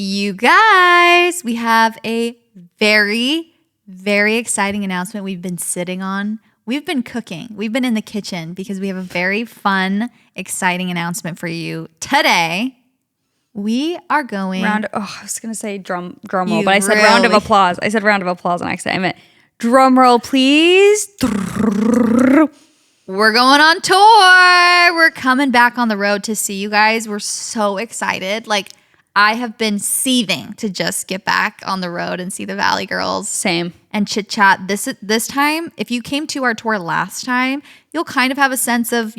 You guys, we have a very, very exciting announcement we've been sitting on. We've been cooking. We've been in the kitchen because we have a very fun, exciting announcement for you today. We are going... I was going to say drum roll, but I said round of applause. I said round of applause on accident. I meant drum roll, please. We're going on tour. We're coming back on the road to see you guys. We're so excited. I have been seething to just get back on the road and see the Valley Girls. Same. And chit chat. This time, if you came to our tour last time, you'll kind of have a sense of,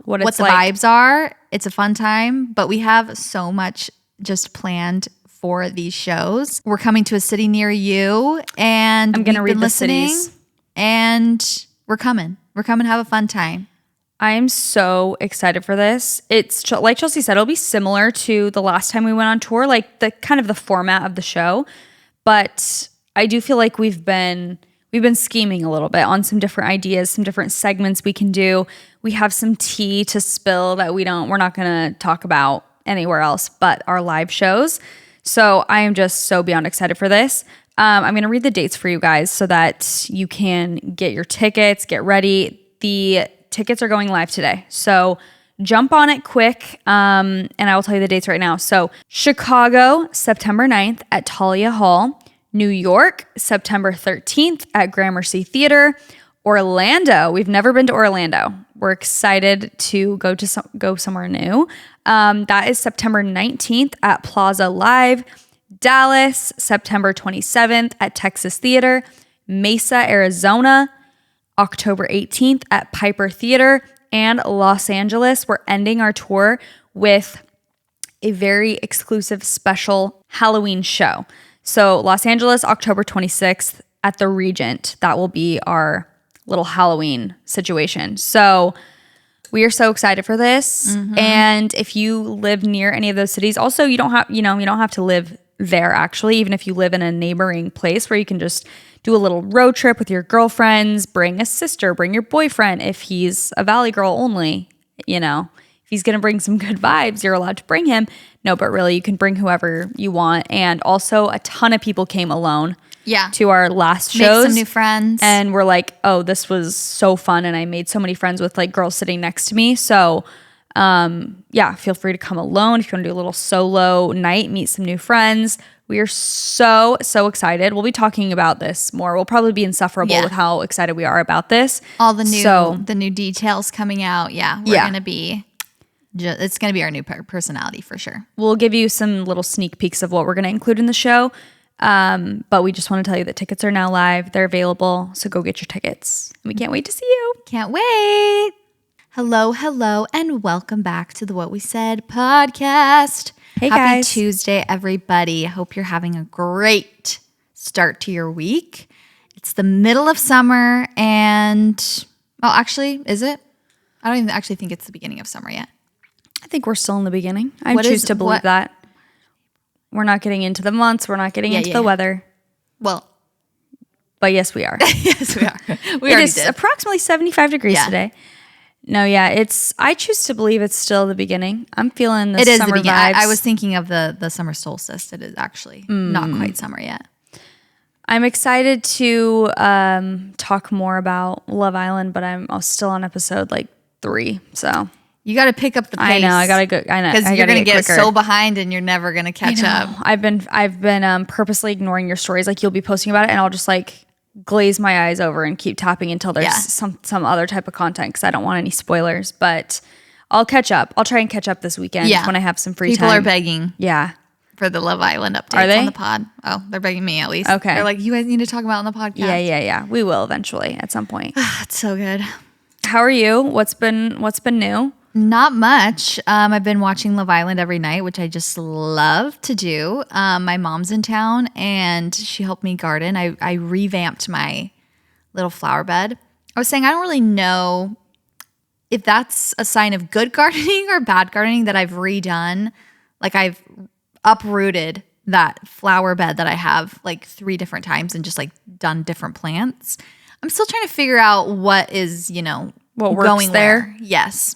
what the vibes are. It's a fun time, but we have so much just planned for these shows. We're coming to a city near you, and I'm going to read the cities. And we're coming. We're coming to have a fun time. I am so excited for this. It's like Chelsey said, it'll be similar to the last time we went on tour, like the kind of the format of the show. But I do feel like we've been scheming a little bit on some different ideas, some different segments we can do. We have some tea to spill that we're not going to talk about anywhere else but our live shows. So I am just so beyond excited for this. I'm going to read the dates for you guys so that you can get your tickets, get ready. The tickets are going live today. So jump on it quick, and I will tell you the dates right now. So Chicago, September 9th at Talia Hall. New York, September 13th at Gramercy Theater. Orlando, we've never been to Orlando. We're excited to go somewhere new. That is September 19th at Plaza Live. Dallas, September 27th at Texas Theater. Mesa, Arizona, October 18th at Piper Theater. And Los Angeles, we're ending our tour with a very exclusive special Halloween show. So Los Angeles, October 26th at the Regent. That will be our little Halloween situation. So we are so excited for this. Mm-hmm. And if you live near any of those cities, also you don't have to live there actually, even if you live in a neighboring place where you can just do a little road trip with your girlfriends, bring a sister, bring your boyfriend if he's a Valley girl only, if he's going to bring some good vibes, you're allowed to bring him. No, but really you can bring whoever you want. And also a ton of people came alone to our last shows. Make some new friends. And we're like, oh, this was so fun. And I made so many friends with girls sitting next to me. So feel free to come alone. If you want to do a little solo night, meet some new friends. We are so, so excited. We'll be talking about this more. We'll probably be insufferable with how excited we are about this. All the new details coming out. Yeah, we're going to be... It's going to be our new personality for sure. We'll give you some little sneak peeks of what we're going to include in the show. But we just want to tell you that tickets are now live. They're available. So go get your tickets. And we can't wait to see you. Can't wait. Hello, and welcome back to the What We Said podcast. Hey, Happy guys. Tuesday, everybody. I hope you're having a great start to your week. It's the middle of summer and... Well, actually, is it? I don't even actually think it's the beginning of summer yet. I think we're still in the beginning. I choose to believe that. We're not getting into the months. We're not getting into the weather. Well. But yes, we are. Yes, we are. It is approximately 75 degrees today. No, I choose to believe it's still the beginning. I'm feeling the summer vibes. I was thinking of the summer solstice. It is actually not quite summer yet. I'm excited to talk more about Love Island, but I'm still on episode 3, so... You got to pick up the pace. I know. I gotta go. I know because you're gonna get so behind, and you're never gonna catch up. I've been purposely ignoring your stories. You'll be posting about it, and I'll just glaze my eyes over and keep tapping until there's some other type of content because I don't want any spoilers. But I'll catch up. I'll try and catch up this weekend when I have some free time. People are begging. Yeah. For the Love Island updates on the pod. Oh, they're begging me at least. Okay. They're like, you guys need to talk about it on the podcast. Yeah. We will eventually at some point. It's so good. How are you? What's been new? Not much. I've been watching Love Island every night, which I just love to do. My mom's in town and she helped me garden. I revamped my little flower bed. I was saying I don't really know if that's a sign of good gardening or bad gardening that I've redone. I've uprooted that flower bed that I have 3 different times and just done different plants. I'm still trying to figure out what is, what works going there. Where. Yes.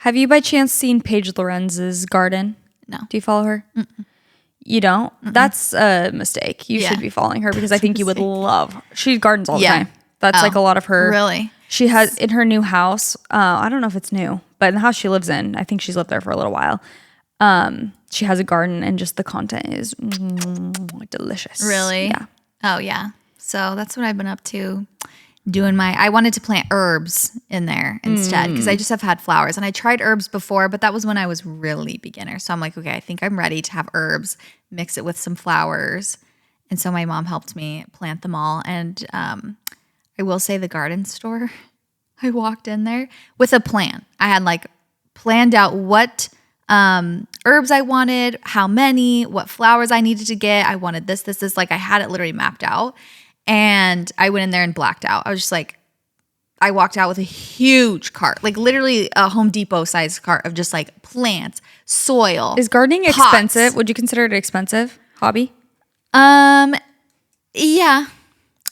Have you by chance seen Paige Lorenz's garden? No. Do you follow her? Mm-mm. You don't? That's a mistake. You should be following her because I think you would love. She gardens all the time. That's like a lot of her. Really? She has in her new house. I don't know if it's new, but in the house she lives in, I think she's lived there for a little while. She has a garden and just the content is delicious. Really? Yeah. Oh yeah. So that's what I've been up to. I wanted to plant herbs in there instead because I just have had flowers and I tried herbs before, but that was when I was really beginner. So I'm like, okay, I think I'm ready to have herbs, mix it with some flowers. And so my mom helped me plant them all. And I will say the garden store, I walked in there with a plan. I had like planned out what herbs I wanted, how many, what flowers I needed to get. I wanted this. Like I had it literally mapped out. And I went in there and blacked out. I was just like, I walked out with a huge cart, like literally a Home Depot sized cart of just like plants, soil. Is gardening pots. expensive? Would you consider it an expensive hobby? Yeah,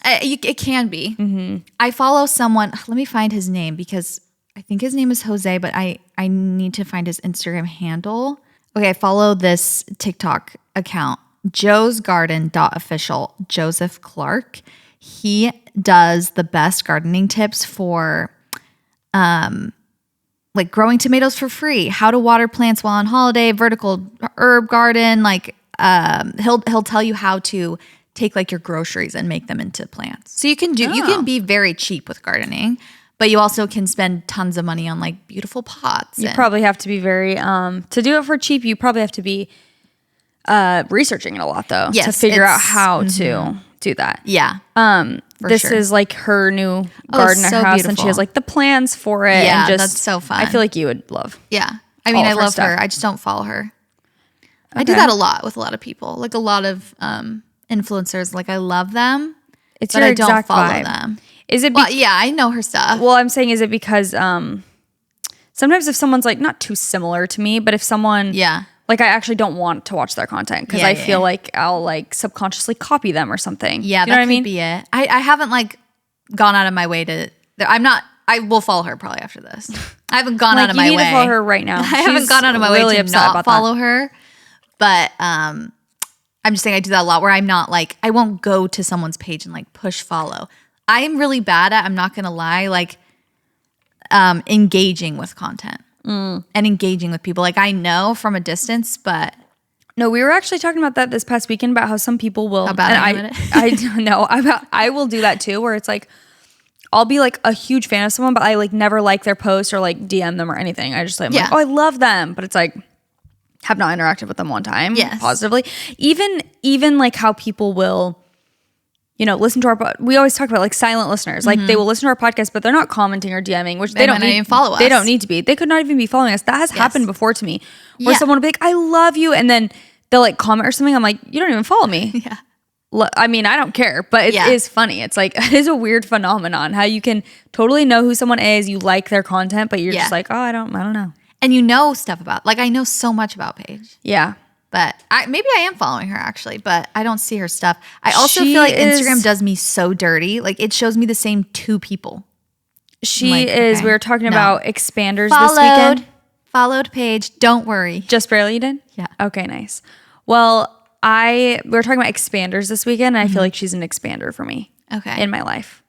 it can be. Mm-hmm. I follow someone. Let me find his name because I think his name is Jose, but I need to find his Instagram handle. Okay, I follow this TikTok account. joesgarden.official, Joseph Clark. He does the best gardening tips for like growing tomatoes for free, how to water plants while on holiday, vertical herb garden. Like he'll tell you how to take like your groceries and make them into plants. So you can be very cheap with gardening, but you also can spend tons of money on like beautiful pots. You probably have to be very to do it for cheap. You probably have to be researching it a lot though, to figure out how to do that. Yeah. This is like her new garden at her house, beautiful. And she has like the plans for it. Yeah, and just, that's so fun. I feel like you would love. Yeah. I mean, I love her. I just don't follow her. Okay. I do that a lot with a lot of people. Like a lot of influencers, like I love them, but I don't follow them. Is it? Yeah, I know her stuff. Well, I'm saying, is it because sometimes if someone's like not too similar to me, but if someone, like I actually don't want to watch their content because I feel like I'll like subconsciously copy them or something. Yeah, you know what I mean? Be it. I haven't like gone out of my way to. I'm not. I will follow her probably after this. I haven't gone out of my way. You need to follow her right now. I haven't gone out of my way to not follow her, but I'm just saying I do that a lot where I'm not like I won't go to someone's page and like push follow. I am really bad at. I'm not gonna lie. Like engaging with content. And engaging with people. Like I know from a distance, but no, we were actually talking about that this past weekend about how some people will. I don't know. I will do that too, where it's like I'll be like a huge fan of someone, but I like never like their post or like DM them or anything. I just like, like, oh, I love them, but it's like have not interacted with them one time positively. Even like how people will, you know, listen to our. We always talk about like silent listeners. Like they will listen to our podcast, but they're not commenting or DMing, which they don't even follow us. They don't need to be. They could not even be following us. That has happened before to me, where someone will be like, "I love you," and then they'll like comment or something. I'm like, "You don't even follow me." Yeah. I mean, I don't care, but it is funny. It's like it is a weird phenomenon how you can totally know who someone is. You like their content, but you're just like, "Oh, I don't know." And you know stuff about. Like I know so much about Paige. Yeah. But maybe I am following her actually, but I don't see her stuff. I also feel like Instagram does me so dirty. Like it shows me the same two people. We were talking about expanders this weekend. Followed Paige. Don't worry. Just barely you did? Yeah. Okay, nice. Well, we were talking about expanders this weekend, and I feel like she's an expander for me. Okay. In my life.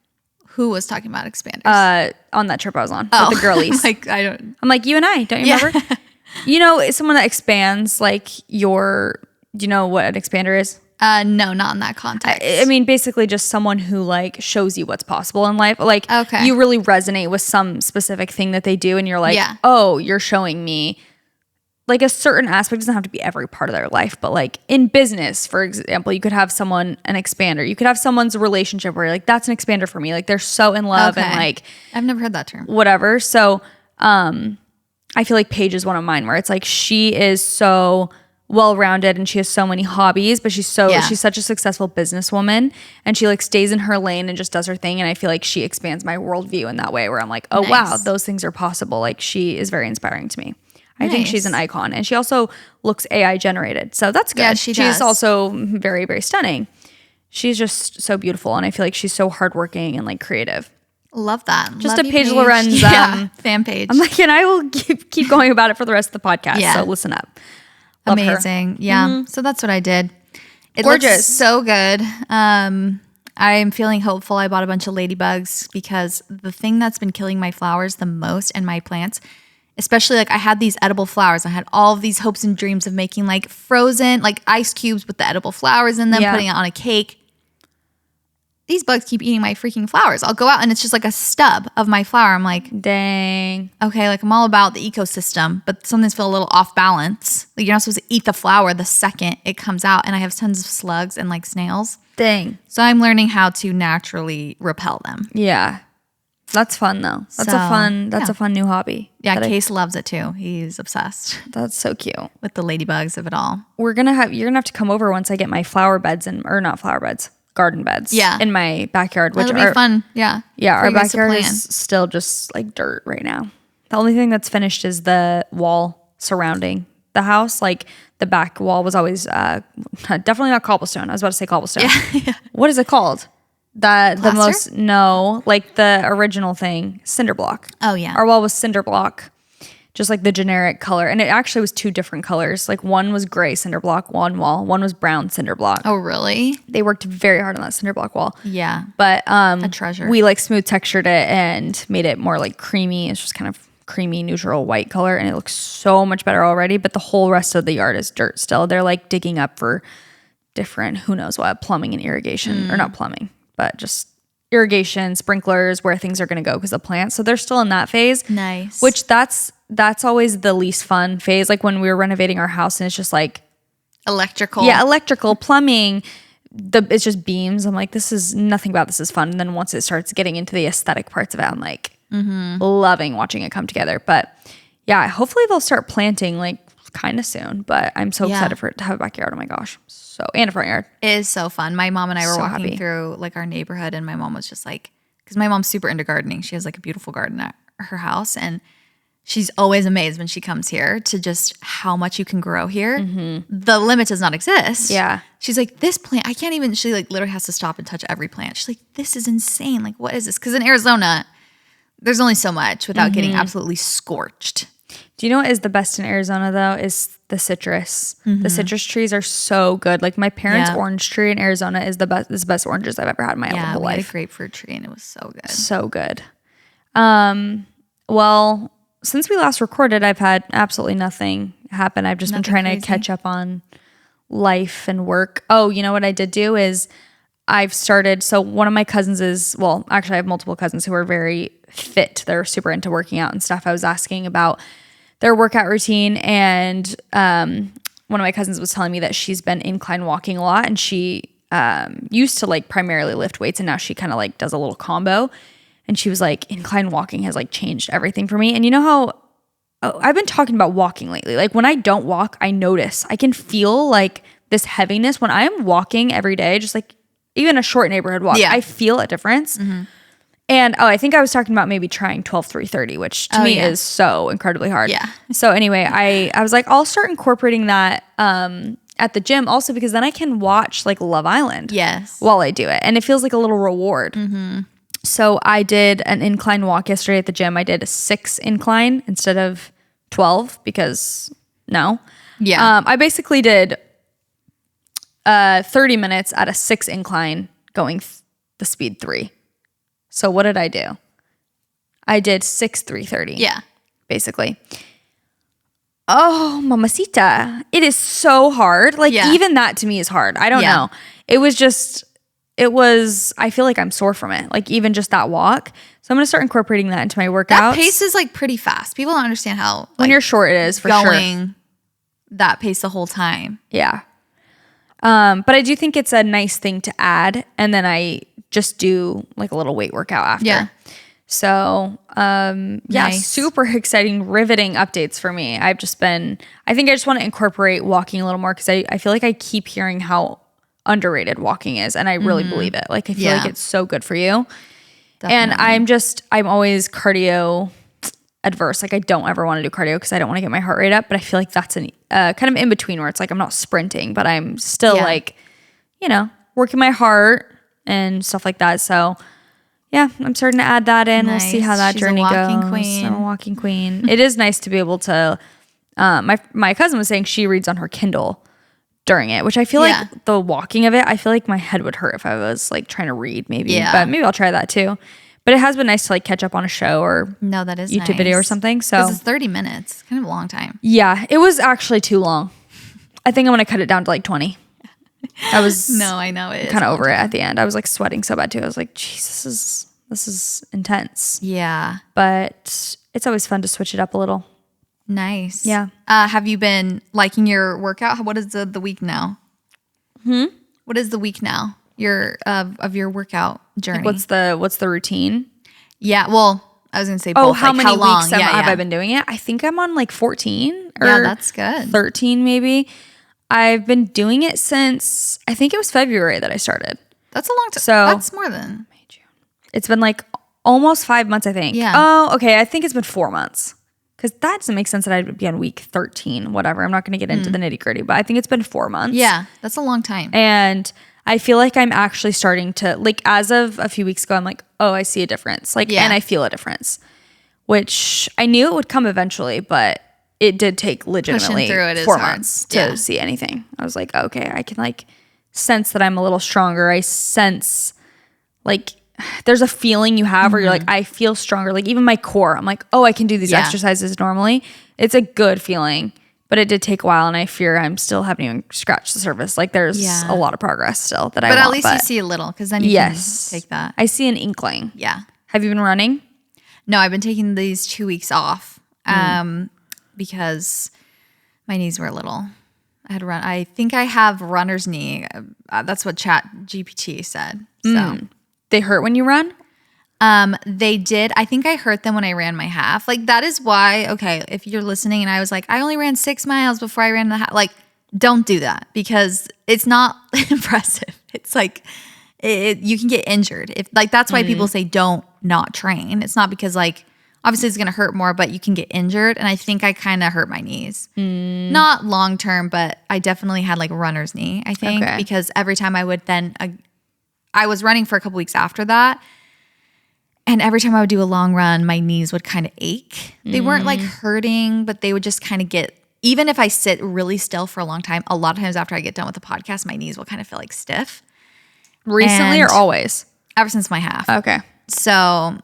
Who was talking about expanders? On that trip I was on with the girlies. I'm like, you and I, don't you remember? You know, someone that expands like do you know what an expander is? No, not in that context. I mean, basically just someone who like shows you what's possible in life. Like you really resonate with some specific thing that they do and you're like, oh, you're showing me like a certain aspect. It doesn't have to be every part of their life, but like in business, for example, you could have someone, an expander. You could have someone's relationship where you're like, that's an expander for me. Like they're so in love and like. I've never heard that term. Whatever. So, I feel like Paige is one of mine where it's like she is so well-rounded and she has so many hobbies, but she's such a successful businesswoman and she like stays in her lane and just does her thing. And I feel like she expands my worldview in that way where I'm like, oh wow, those things are possible. Like she is very inspiring to me. I think she's an icon and she also looks AI generated. So that's good. Yeah, she's also very, very stunning. She's just so beautiful and I feel like she's so hardworking and like creative. Love that. Just a Paige Lorenz fan page. I'm like, and I will keep going about it for the rest of the podcast. Yeah. So listen up. Love her. Amazing. Yeah. So that's what I did. It Gorgeous. looks so good. I'm feeling hopeful. I bought a bunch of ladybugs because the thing that's been killing my flowers the most and my plants, especially like I had these edible flowers. I had all of these hopes and dreams of making like frozen, like ice cubes with the edible flowers in them, putting it on a cake. These bugs keep eating my freaking flowers. I'll go out and it's just like a stub of my flower. I'm like, dang. Okay, like I'm all about the ecosystem, but something's feel a little off balance. Like you're not supposed to eat the flower the second it comes out, and I have tons of slugs and like snails. Dang. So I'm learning how to naturally repel them. Yeah. That's fun though. That's a fun new hobby. Yeah, Case loves it too. He's obsessed That's so cute. with the ladybugs of it all. You're gonna have to come over once I get my garden beds in my backyard, which That'll be fun. Yeah. Yeah, for our you guys to backyard plan. is still just like dirt right now. The only thing that's finished is the wall surrounding the house. Like the back wall was always definitely not cobblestone. I was about to say cobblestone. Yeah. What is it called? Plaster? Like the original thing, cinder block. Oh, yeah. Our wall was cinder block, just like the generic color. And it actually was two different colors. Like one was gray cinder block, one was brown cinder block. Oh, really? They worked very hard on that cinder block wall. Yeah. But a treasure. we like smooth textured it and made it more like creamy. It's just kind of creamy, neutral white color. And it looks so much better already. But the whole rest of the yard is dirt still. They're like digging up for different, who knows what, plumbing and irrigation. Or not plumbing, but just irrigation, sprinklers, where things are going to go because of plants. So they're still in that phase. Nice. Which that's always the least fun phase. Like when we were renovating our house and it's just like electrical. Yeah, electrical, plumbing. It's just beams. I'm like, nothing about this is fun. And then once it starts getting into the aesthetic parts of it, I'm like loving watching it come together. But yeah, hopefully they'll start planting like kind of soon. But I'm so excited for it to have a backyard. Oh my gosh. And a front yard. It is so fun. My mom and I were walking through like our neighborhood, and my mom was just like, because my mom's super into gardening. She has like a beautiful garden at her house, and she's always amazed when she comes here to just how much you can grow here. The limit does not exist. Yeah. She's like, this plant, I can't even, she like literally has to stop and touch every plant. She's like, this is insane. Like, what is this? Because in Arizona, there's only so much without getting absolutely scorched. Do you know what is the best in Arizona though? Is the citrus. The citrus trees are so good. Like my parents' orange tree in Arizona is the best oranges I've ever had in my whole life. We had a grapefruit tree and it was so good. So good. Well, since we last recorded, I've had absolutely nothing happen. I've just been trying to catch up on life and work. Oh, you know what I did do is so one of my cousins actually I have multiple cousins who are very fit. They're super into working out and stuff. I was asking about their workout routine, and one of my cousins was telling me that she's been incline walking a lot, and she used to like primarily lift weights, and now she kind of like does a little combo. And she was like, incline walking has like changed everything for me. And you know how I've been talking about walking lately. Like when I don't walk, I notice I can feel like this heaviness when I'm walking every day, just like even a short neighborhood walk. I feel a difference. And I think I was talking about maybe trying 12-3-30, which to me is so incredibly hard. Yeah. So anyway, I was like, I'll start incorporating that at the gym also, because then I can watch like Love Island while I do it. And it feels like a little reward. So I did an incline walk yesterday at the gym. I did a 6 incline instead of 12 because no. Yeah. I basically did 30 minutes at a 6 incline going the speed 3. So what did I do? I did 6-3-30. Yeah. Basically. Oh, mamacita. It is so hard. Like even that to me is hard. I don't know. I feel like I'm sore from it. Like even just that walk. So I'm going to start incorporating that into my workouts. That pace is like pretty fast. People don't understand how like, when you're short it is for sure. Going that pace the whole time. Yeah. But I do think it's a nice thing to add. And then I just do like a little weight workout after. Yeah. So, nice. Super exciting, riveting updates for me. I think I just want to incorporate walking a little more because I feel like I keep hearing how underrated walking is. And I really believe it. Like I feel like it's so good for you. Definitely. And I'm always cardio adverse. Like I don't ever want to do cardio because I don't want to get my heart rate up. But I feel like that's kind of in between where it's like I'm not sprinting, but I'm still like, working my heart and stuff like that. So yeah, I'm starting to add that in. Nice. We'll see how that journey goes. Queen. I'm a walking queen. It is nice to be able to My cousin was saying she reads on her Kindle during it, which I feel like the walking of it, I feel like my head would hurt if I was like trying to read maybe. Yeah. But maybe I'll try that too. But it has been nice to like catch up on a show or that is YouTube video or something. So it's 30 minutes. Kind of a long time. Yeah, it was actually too long. I think I'm going to cut it down to like 20. I was I know it kind of over it at the end. I was like sweating so bad too. I was like, jeez, this is intense. Yeah. But it's always fun to switch it up a little. Nice. Yeah. Have you been liking your workout? What is the week now? What is the week now? Your of your workout journey. Like what's the routine? Yeah. Well, I was gonna say both. How like many how long? weeks have I been doing it? I think I'm on like 14 or that's good. 13 maybe. I've been doing it since I think it was February that I started. That's a long time. So that's more than May, June. It's been like almost 5 months, I think. Yeah. Oh, okay. I think it's been 4 months. Because that doesn't make sense that I'd be on week 13, whatever. I'm not going to get into the nitty gritty, but I think it's been 4 months. Yeah, that's a long time. And I feel like I'm actually starting to, like, as of a few weeks ago, I'm like, oh, I see a difference. Like, and I feel a difference, which I knew it would come eventually, but it did take legitimately 4 months to see anything. I was like, okay, I can, like, sense that I'm a little stronger. I sense, like, there's a feeling you have where you're like, I feel stronger. Like even my core, I'm like, oh, I can do these exercises normally. It's a good feeling, but it did take a while, and I fear I'm still haven't even scratched the surface. Like there's a lot of progress still that I want. But at least you see a little, because then you can take that. I see an inkling. Yeah. Have you been running? No, I've been taking these 2 weeks off because my knees were a little. I had to run. I think I have runner's knee. That's what Chat GPT said. So. They hurt when you run? They did. I think I hurt them when I ran my half. Like that is why, okay, if you're listening and I was like, I only ran 6 miles before I ran the half, like don't do that because it's not impressive. It's like, you can get injured. If like, that's why people say don't not train. It's not because like, obviously it's going to hurt more, but you can get injured. And I think I kind of hurt my knees. Not long term, but I definitely had like runner's knee, I think, because every time I would then, I was running for a couple weeks after that. And every time I would do a long run, my knees would kind of ache. They weren't like hurting, but they would just kind of get, even if I sit really still for a long time, a lot of times after I get done with the podcast, my knees will kind of feel like stiff. Recently or always? Ever since my half. Okay. So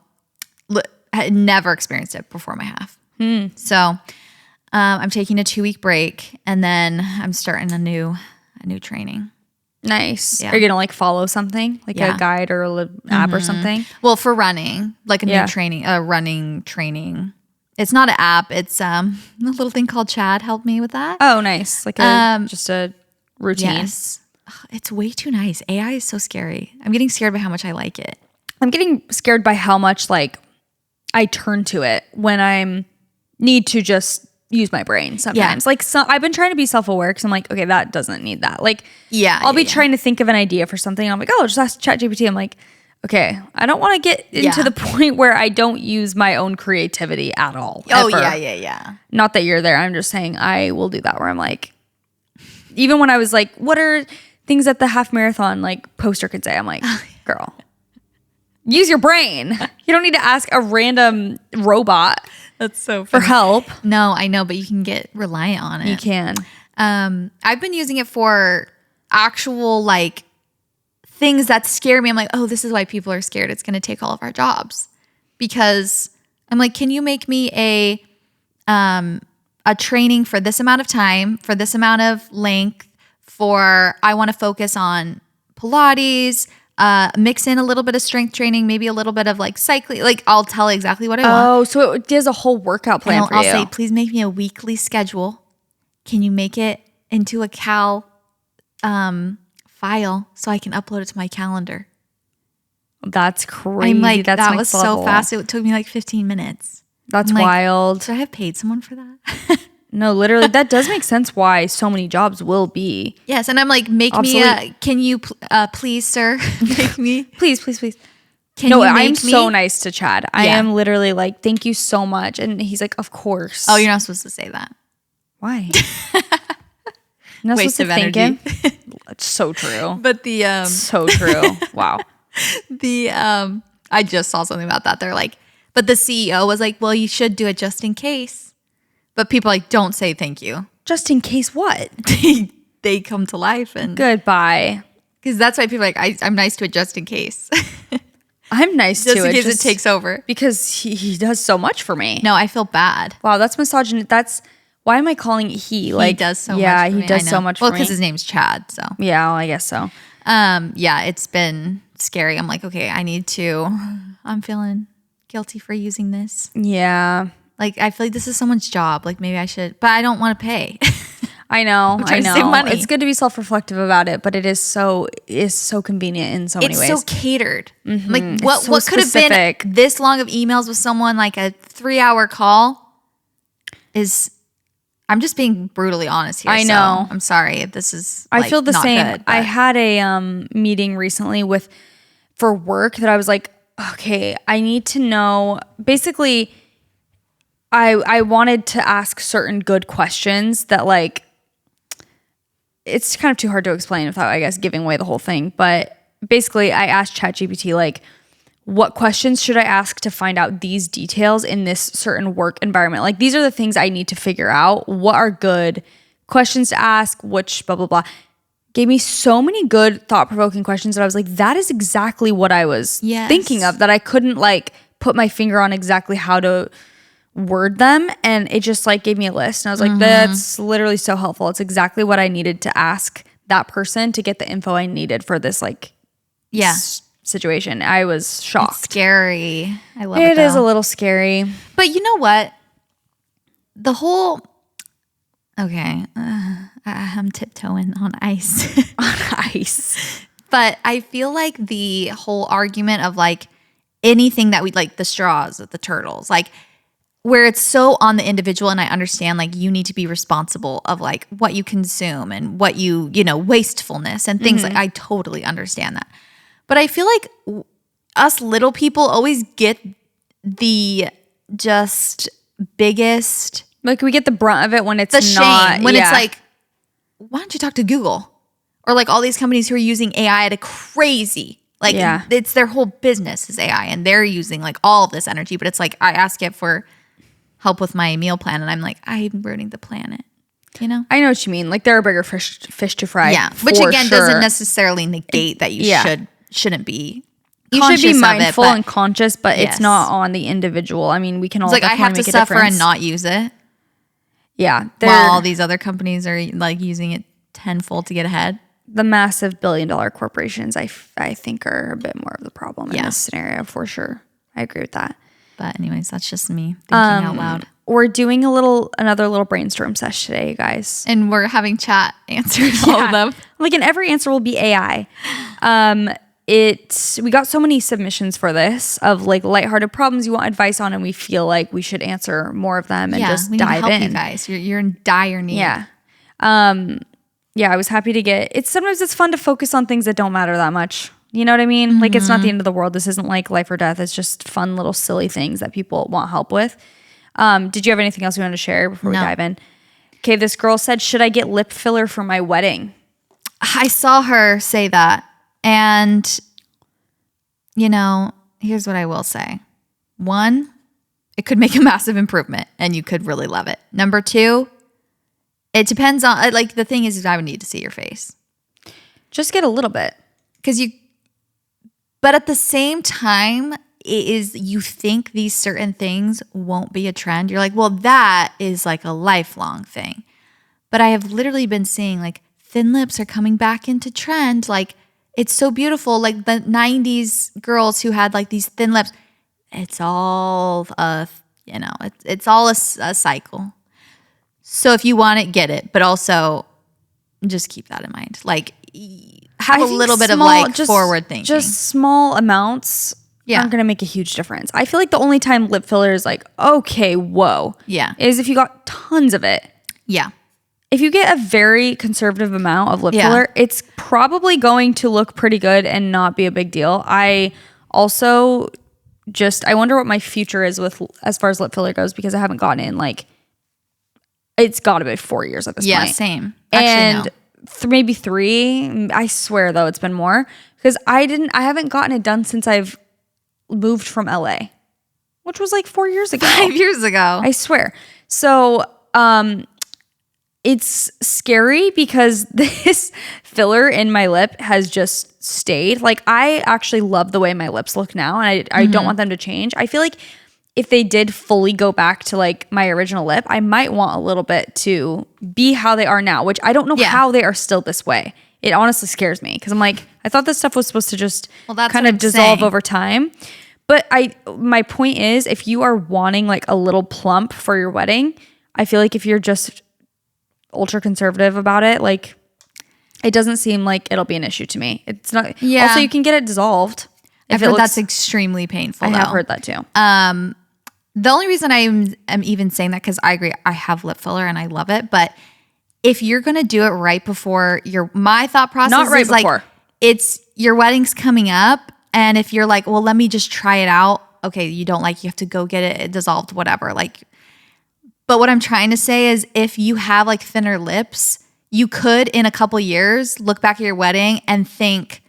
I had never experienced it before my half. So I'm taking a 2 week break and then I'm starting a new training. Nice. Yeah. Are you going to like follow something like a guide or an app or something? Well, for running, like a new training, running training. It's not an app. It's a little thing called Chad helped me with that. Oh, nice. Like just a routine. Yes. It's way too nice. AI is so scary. I'm getting scared by how much I like it. I'm getting scared by how much like I turn to it when I need to just use my brain sometimes. Like I've been trying to be self-aware because I'm like, okay, that doesn't need that. Like I'll be trying to think of an idea for something. And I'm like, oh, just ask ChatGPT. I'm like, okay, I don't want to get into the point where I don't use my own creativity at all. Oh, ever. Yeah. Not that you're there. I'm just saying I will do that where I'm like, even when I was like, what are things that the half marathon like poster could say? I'm like, girl, use your brain. You don't need to ask a random robot. That's so funny. For help. No, I know, but you can get reliant on it. You can. I've been using it for actual like things that scare me. I'm like, oh, this is why people are scared. It's going to take all of our jobs. Because I'm like, can you make me a training for this amount of time, for this amount of length, for I want to focus on Pilates, mix in a little bit of strength training, maybe a little bit of like cycling. Like I'll tell exactly what I want. Oh, so it does a whole workout plan for you. I'll say, please make me a weekly schedule. Can you make it into a Cal file so I can upload it to my calendar? That's crazy. I'm like, that's that was so fast. It took me like 15 minutes. That's wild. Should I have paid someone for that? No, literally, that does make sense why so many jobs will be. Yes, and I'm like, make obsolete. Me can you please, sir, make me? Please. I'm so nice to Chad. I am literally like, thank you so much. And he's like, of course. Oh, you're not supposed to say that. Why? Not waste of energy. It's so true. But the so true. Wow. I just saw something about that. They're like, but the CEO was like, well, you should do it just in case. But people are like, don't say thank you. Just in case what? They come to life and Goodbye. because that's why people are like, I'm nice to it just in case. I'm nice just to in it. case it takes over. Because he does so much for me. No, I feel bad. Wow, that's misogyny. Why am I calling it he? Like, He does so much yeah, for me. he does so much for well, me. because his name's Chad, so. Yeah, well, I guess so. Yeah, it's been scary. I'm like, okay, I'm feeling guilty for using this. Yeah. Like, I feel like this is someone's job. Like, maybe I should, but I don't want to pay. I know. trying to save money. It's good to be self-reflective about it, but it's so convenient in so many ways. It's so catered. Like, what so could have specific. been this long of emails with someone, like a 3-hour call is, I'm just being brutally honest here. I know. So I'm sorry if this is I feel the not same. good, I but- had a meeting recently for work that I was like, okay, I need to know. Basically, I wanted to ask certain good questions that like, it's kind of too hard to explain without, I guess, giving away the whole thing. But basically, I asked ChatGPT like, what questions should I ask to find out these details in this certain work environment? Like, these are the things I need to figure out. What are good questions to ask? Which blah, blah, blah. Gave me so many good thought-provoking questions that I was like, that is exactly what I was thinking of, that I couldn't like put my finger on exactly how to word them. And it just like gave me a list. And I was like, that's literally so helpful. It's exactly what I needed to ask that person to get the info I needed for this like situation. I was shocked. It's scary. I love it. It is a little scary. But you know what? I'm tiptoeing on ice. On ice. But I feel like the whole argument of like anything that we like, the straws, the turtles, like where it's so on the individual, and I understand like you need to be responsible of like what you consume and what wastefulness and things like I totally understand that. But I feel like us little people always get the just biggest Like we get the brunt of it when it's the not. shame when it's like, why don't you talk to Google? Or like all these companies who are using AI at a crazy, like it's their whole business is AI and they're using like all of this energy. But it's like, I ask it for help with my meal plan and I'm like, I'm ruining the planet, you know? I know what you mean. Like there are bigger fish to fry. Yeah. Which for again, sure. doesn't necessarily negate that you shouldn't be You conscious should be of mindful it, but and conscious, but it's not on the individual. I mean, we can all it's like I have to make a suffer difference. and not use it. Yeah. While all these other companies are like using it tenfold to get ahead. The massive billion-dollar corporations, I think, are a bit more of the problem in this scenario for sure. I agree with that. But anyways, that's just me thinking out loud. We're doing another little brainstorm sesh today, you guys. And we're having chat answer all of them. Like, and every answer will be AI. We got so many submissions for this of like lighthearted problems you want advice on, and we feel like we should answer more of them and just we need dive to help in. you guys. You're in dire need. Yeah. I was happy to get sometimes it's fun to focus on things that don't matter that much. You know what I mean? Mm-hmm. Like it's not the end of the world. This isn't like life or death. It's just fun little silly things that people want help with. Did you have anything else you wanted to share before we dive in? Okay, this girl said, should I get lip filler for my wedding? I saw her say that. And, here's what I will say. 1, it could make a massive improvement and you could really love it. Number 2, it depends on, like, the thing is I would need to see your face. Just get a little bit. But at the same time, you think these certain things won't be a trend. You're like, well, that is like a lifelong thing. But I have literally been seeing like thin lips are coming back into trend. Like it's so beautiful. Like the 90s girls who had like these thin lips, it's all it's all a cycle. So if you want it, get it. But also just keep that in mind. Like have a little bit of like forward thinking. Just small amounts aren't going to make a huge difference. I feel like the only time lip filler is like, okay, whoa. Yeah. Is if you got tons of it. Yeah. If you get a very conservative amount of lip filler, it's probably going to look pretty good and not be a big deal. I also I wonder what my future is with as far as lip filler goes because I haven't gotten in like, it's got to be 4 years at this point. Yeah, same. Actually, and maybe 3. I swear though, it's been more because I haven't gotten it done since I've moved from LA, which was like 4 years ago. 5 years ago. I swear. So it's scary because this filler in my lip has just stayed. Like, I actually love the way my lips look now, and I don't want them to change. I feel like if they did fully go back to like my original lip, I might want a little bit to be how they are now, which I don't know how they are still this way. It honestly scares me because I'm like, I thought this stuff was supposed to just kind of dissolve over time. But my point is, if you are wanting like a little plump for your wedding, I feel like if you're just ultra conservative about it, like, it doesn't seem like it'll be an issue to me. It's not. Yeah. Also, you can get it dissolved. I've heard that's extremely painful. I have heard that too. The only reason I am even saying that, because I agree, I have lip filler and I love it, but if you're gonna do it right before my thought process not right is before. Like, it's your wedding's coming up, and if you're like, well, let me just try it out. Okay, you don't like, you have to go get it dissolved, whatever. Like, but what I'm trying to say is, if you have like thinner lips, you could in a couple years look back at your wedding and think,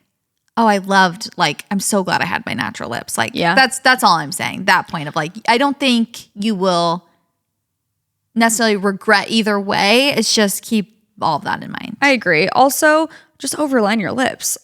oh, I'm so glad I had my natural lips. Like, that's all I'm saying. That point of like, I don't think you will necessarily regret either way. It's just keep all of that in mind. I agree. Also, just overline your lips.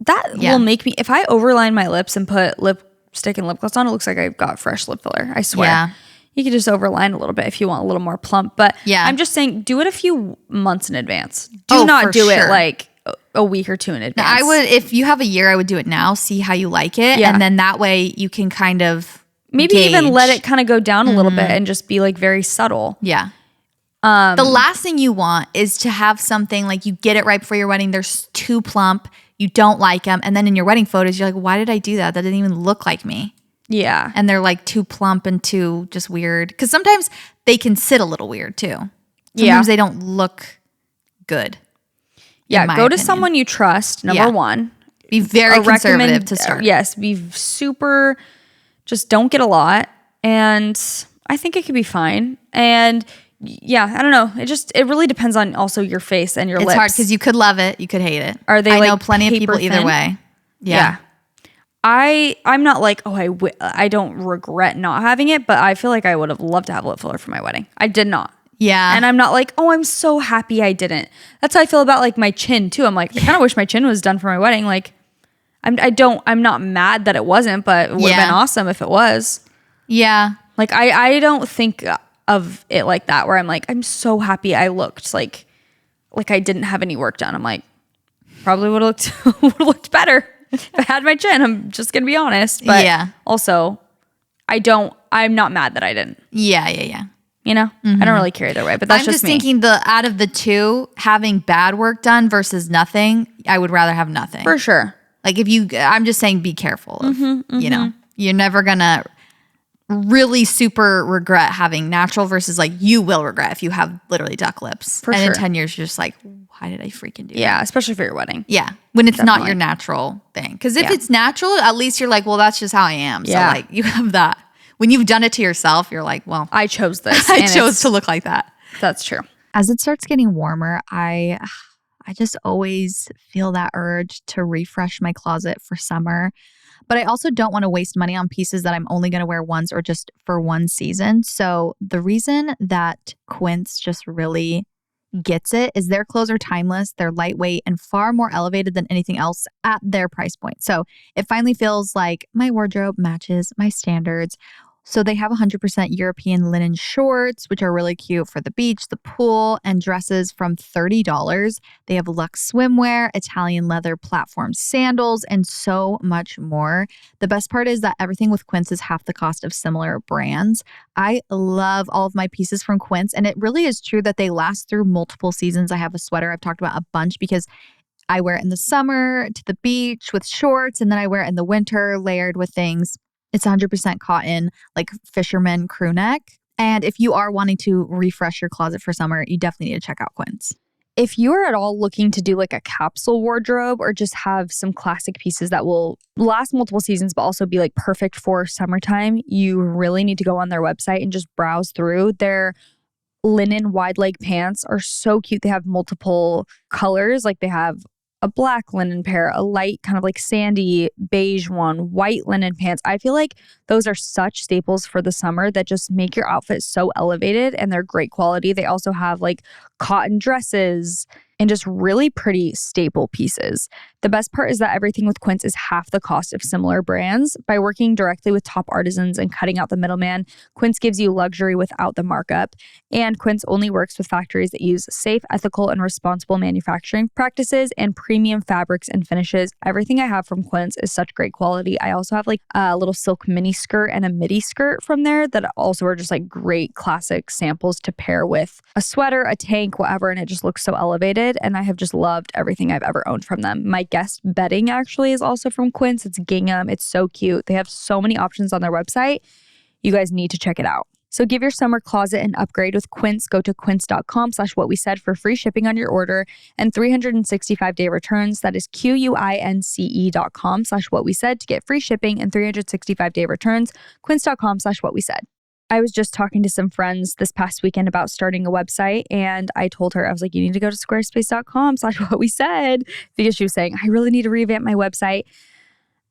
That will make me, if I overline my lips and put lipstick and lip gloss on, it looks like I've got fresh lip filler. I swear. Yeah. You can just overline a little bit if you want a little more plump. But I'm just saying, do it a few months in advance. Do not do it like a week or two in advance. I would, if you have a year, I would do it now, see how you like it. And then that way you can kind of maybe even let it kind of go down a little bit and just be like very subtle. Yeah. The last thing you want is to have something like you get it right before your wedding. They're too plump. You don't like them. And then in your wedding photos, you're like, why did I do that? That didn't even look like me. Yeah. And they're like too plump and too just weird. Because sometimes they can sit a little weird too. Sometimes they don't look good. Yeah. Go to someone you trust, number one. Be very conservative to start. Yes. Be super, just don't get a lot. And I think it could be fine. And yeah, I don't know. It really depends on also your face and your lips. It's hard because you could love it. You could hate it. Are they I know plenty of people either way. Yeah. I'm not like, I don't regret not having it, but I feel like I would have loved to have lip filler for my wedding. I did not. Yeah. And I'm not like, oh, I'm so happy I didn't. That's how I feel about like my chin too. I'm like, I kind of wish my chin was done for my wedding. Like, I'm not mad that it wasn't, but it would have been awesome if it was. Yeah. Like, I don't think of it like that, where I'm like, I'm so happy I looked like I didn't have any work done. I'm like, probably would have looked better if I had my chin. I'm just gonna be honest. But also, I'm not mad that I didn't. Yeah. You know, I don't really care either way, but that's I'm just me. thinking out of the two, having bad work done versus nothing, I would rather have nothing. For sure. Like I'm just saying, be careful of, you know, you're never gonna really super regret having natural versus like you will regret if you have literally duck lips. For and sure. in 10 years, you're just like, why did I freaking do that? Yeah, especially for your wedding. Yeah, when it's not your natural thing. Because if it's natural, at least you're like, well, that's just how I am. So like you have that. When you've done it to yourself, you're like, well, I chose this. I chose to look like that. That's true. As it starts getting warmer, I just always feel that urge to refresh my closet for summer. But I also don't want to waste money on pieces that I'm only going to wear once or just for one season. So the reason that Quince just really gets it is their clothes are timeless, they're lightweight, and far more elevated than anything else at their price point. So it finally feels like my wardrobe matches my standards. So they have 100% European linen shorts, which are really cute for the beach, the pool, and dresses from $30. They have luxe swimwear, Italian leather platform sandals, and so much more. The best part is that everything with Quince is half the cost of similar brands. I love all of my pieces from Quince, and it really is true that they last through multiple seasons. I have a sweater I've talked about a bunch because I wear it in the summer to the beach with shorts, and then I wear it in the winter layered with things. It's 100% cotton, like fisherman crew neck. And if you are wanting to refresh your closet for summer, you definitely need to check out Quince. If you're at all looking to do like a capsule wardrobe or just have some classic pieces that will last multiple seasons but also be like perfect for summertime, you really need to go on their website and just browse through. Their linen wide leg pants are so cute. They have multiple colors. Like they have a black linen pair, a light kind of like sandy beige one, white linen pants. I feel like those are such staples for the summer that just make your outfit so elevated, and they're great quality. They also have like cotton dresses and just really pretty staple pieces. The best part is that everything with Quince is half the cost of similar brands. By working directly with top artisans and cutting out the middleman, Quince gives you luxury without the markup. And Quince only works with factories that use safe, ethical, and responsible manufacturing practices and premium fabrics and finishes. Everything I have from Quince is such great quality. I also have like a little silk mini skirt and a midi skirt from there that also are just like great classic samples to pair with a sweater, a tank, whatever, and it just looks so elevated. And I have just loved everything I've ever owned from them. My guest bedding actually is also from Quince. It's gingham. It's so cute. They have so many options on their website. You guys need to check it out. So give your summer closet an upgrade with Quince. Go to quince.com/whatwesaid for free shipping on your order and 365-day returns. That is QUINCE.com/whatwesaid to get free shipping and 365-day returns. Quince.com/whatwesaid. I was just talking to some friends this past weekend about starting a website, and I told her, I was like, you need to go to squarespace.com/whatwesaid, because she was saying, I really need to revamp my website.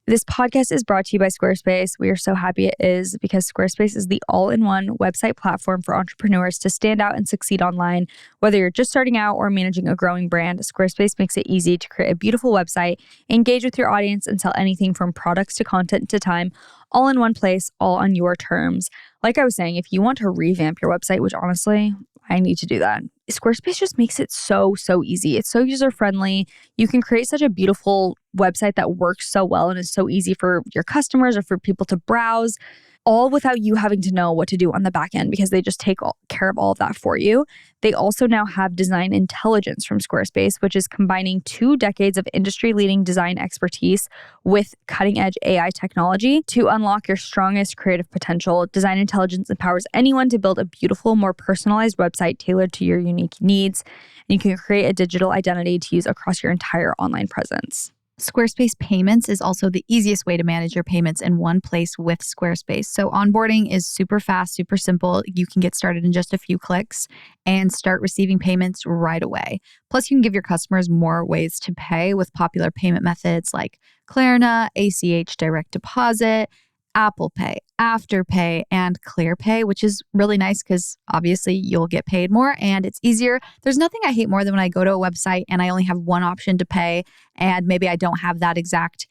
This podcast is brought to you by Squarespace. We are so happy it is, because Squarespace is the all-in-one website platform for entrepreneurs to stand out and succeed online. Whether you're just starting out or managing a growing brand, Squarespace makes it easy to create a beautiful website, engage with your audience, and sell anything from products to content to time, all in one place, all on your terms. Like I was saying, if you want to revamp your website, which honestly, I need to do that, Squarespace just makes it so easy. It's so user-friendly. You can create such a beautiful website that works so well and is so easy for your customers or for people to browse, all without you having to know what to do on the back end, because they just take care of all of that for you. They also now have design intelligence from Squarespace, which is combining 2 decades of industry-leading design expertise with cutting-edge AI technology to unlock your strongest creative potential. Design intelligence empowers anyone to build a beautiful, more personalized website tailored to your unique needs. And you can create a digital identity to use across your entire online presence. Squarespace Payments is also the easiest way to manage your payments in one place with Squarespace. So onboarding is super fast, super simple. You can get started in just a few clicks and start receiving payments right away. Plus, you can give your customers more ways to pay with popular payment methods like Klarna, ACH direct deposit, Apple Pay, Afterpay, and ClearPay, which is really nice because obviously you'll get paid more and it's easier. There's nothing I hate more than when I go to a website and I only have one option to pay and maybe I don't have that exact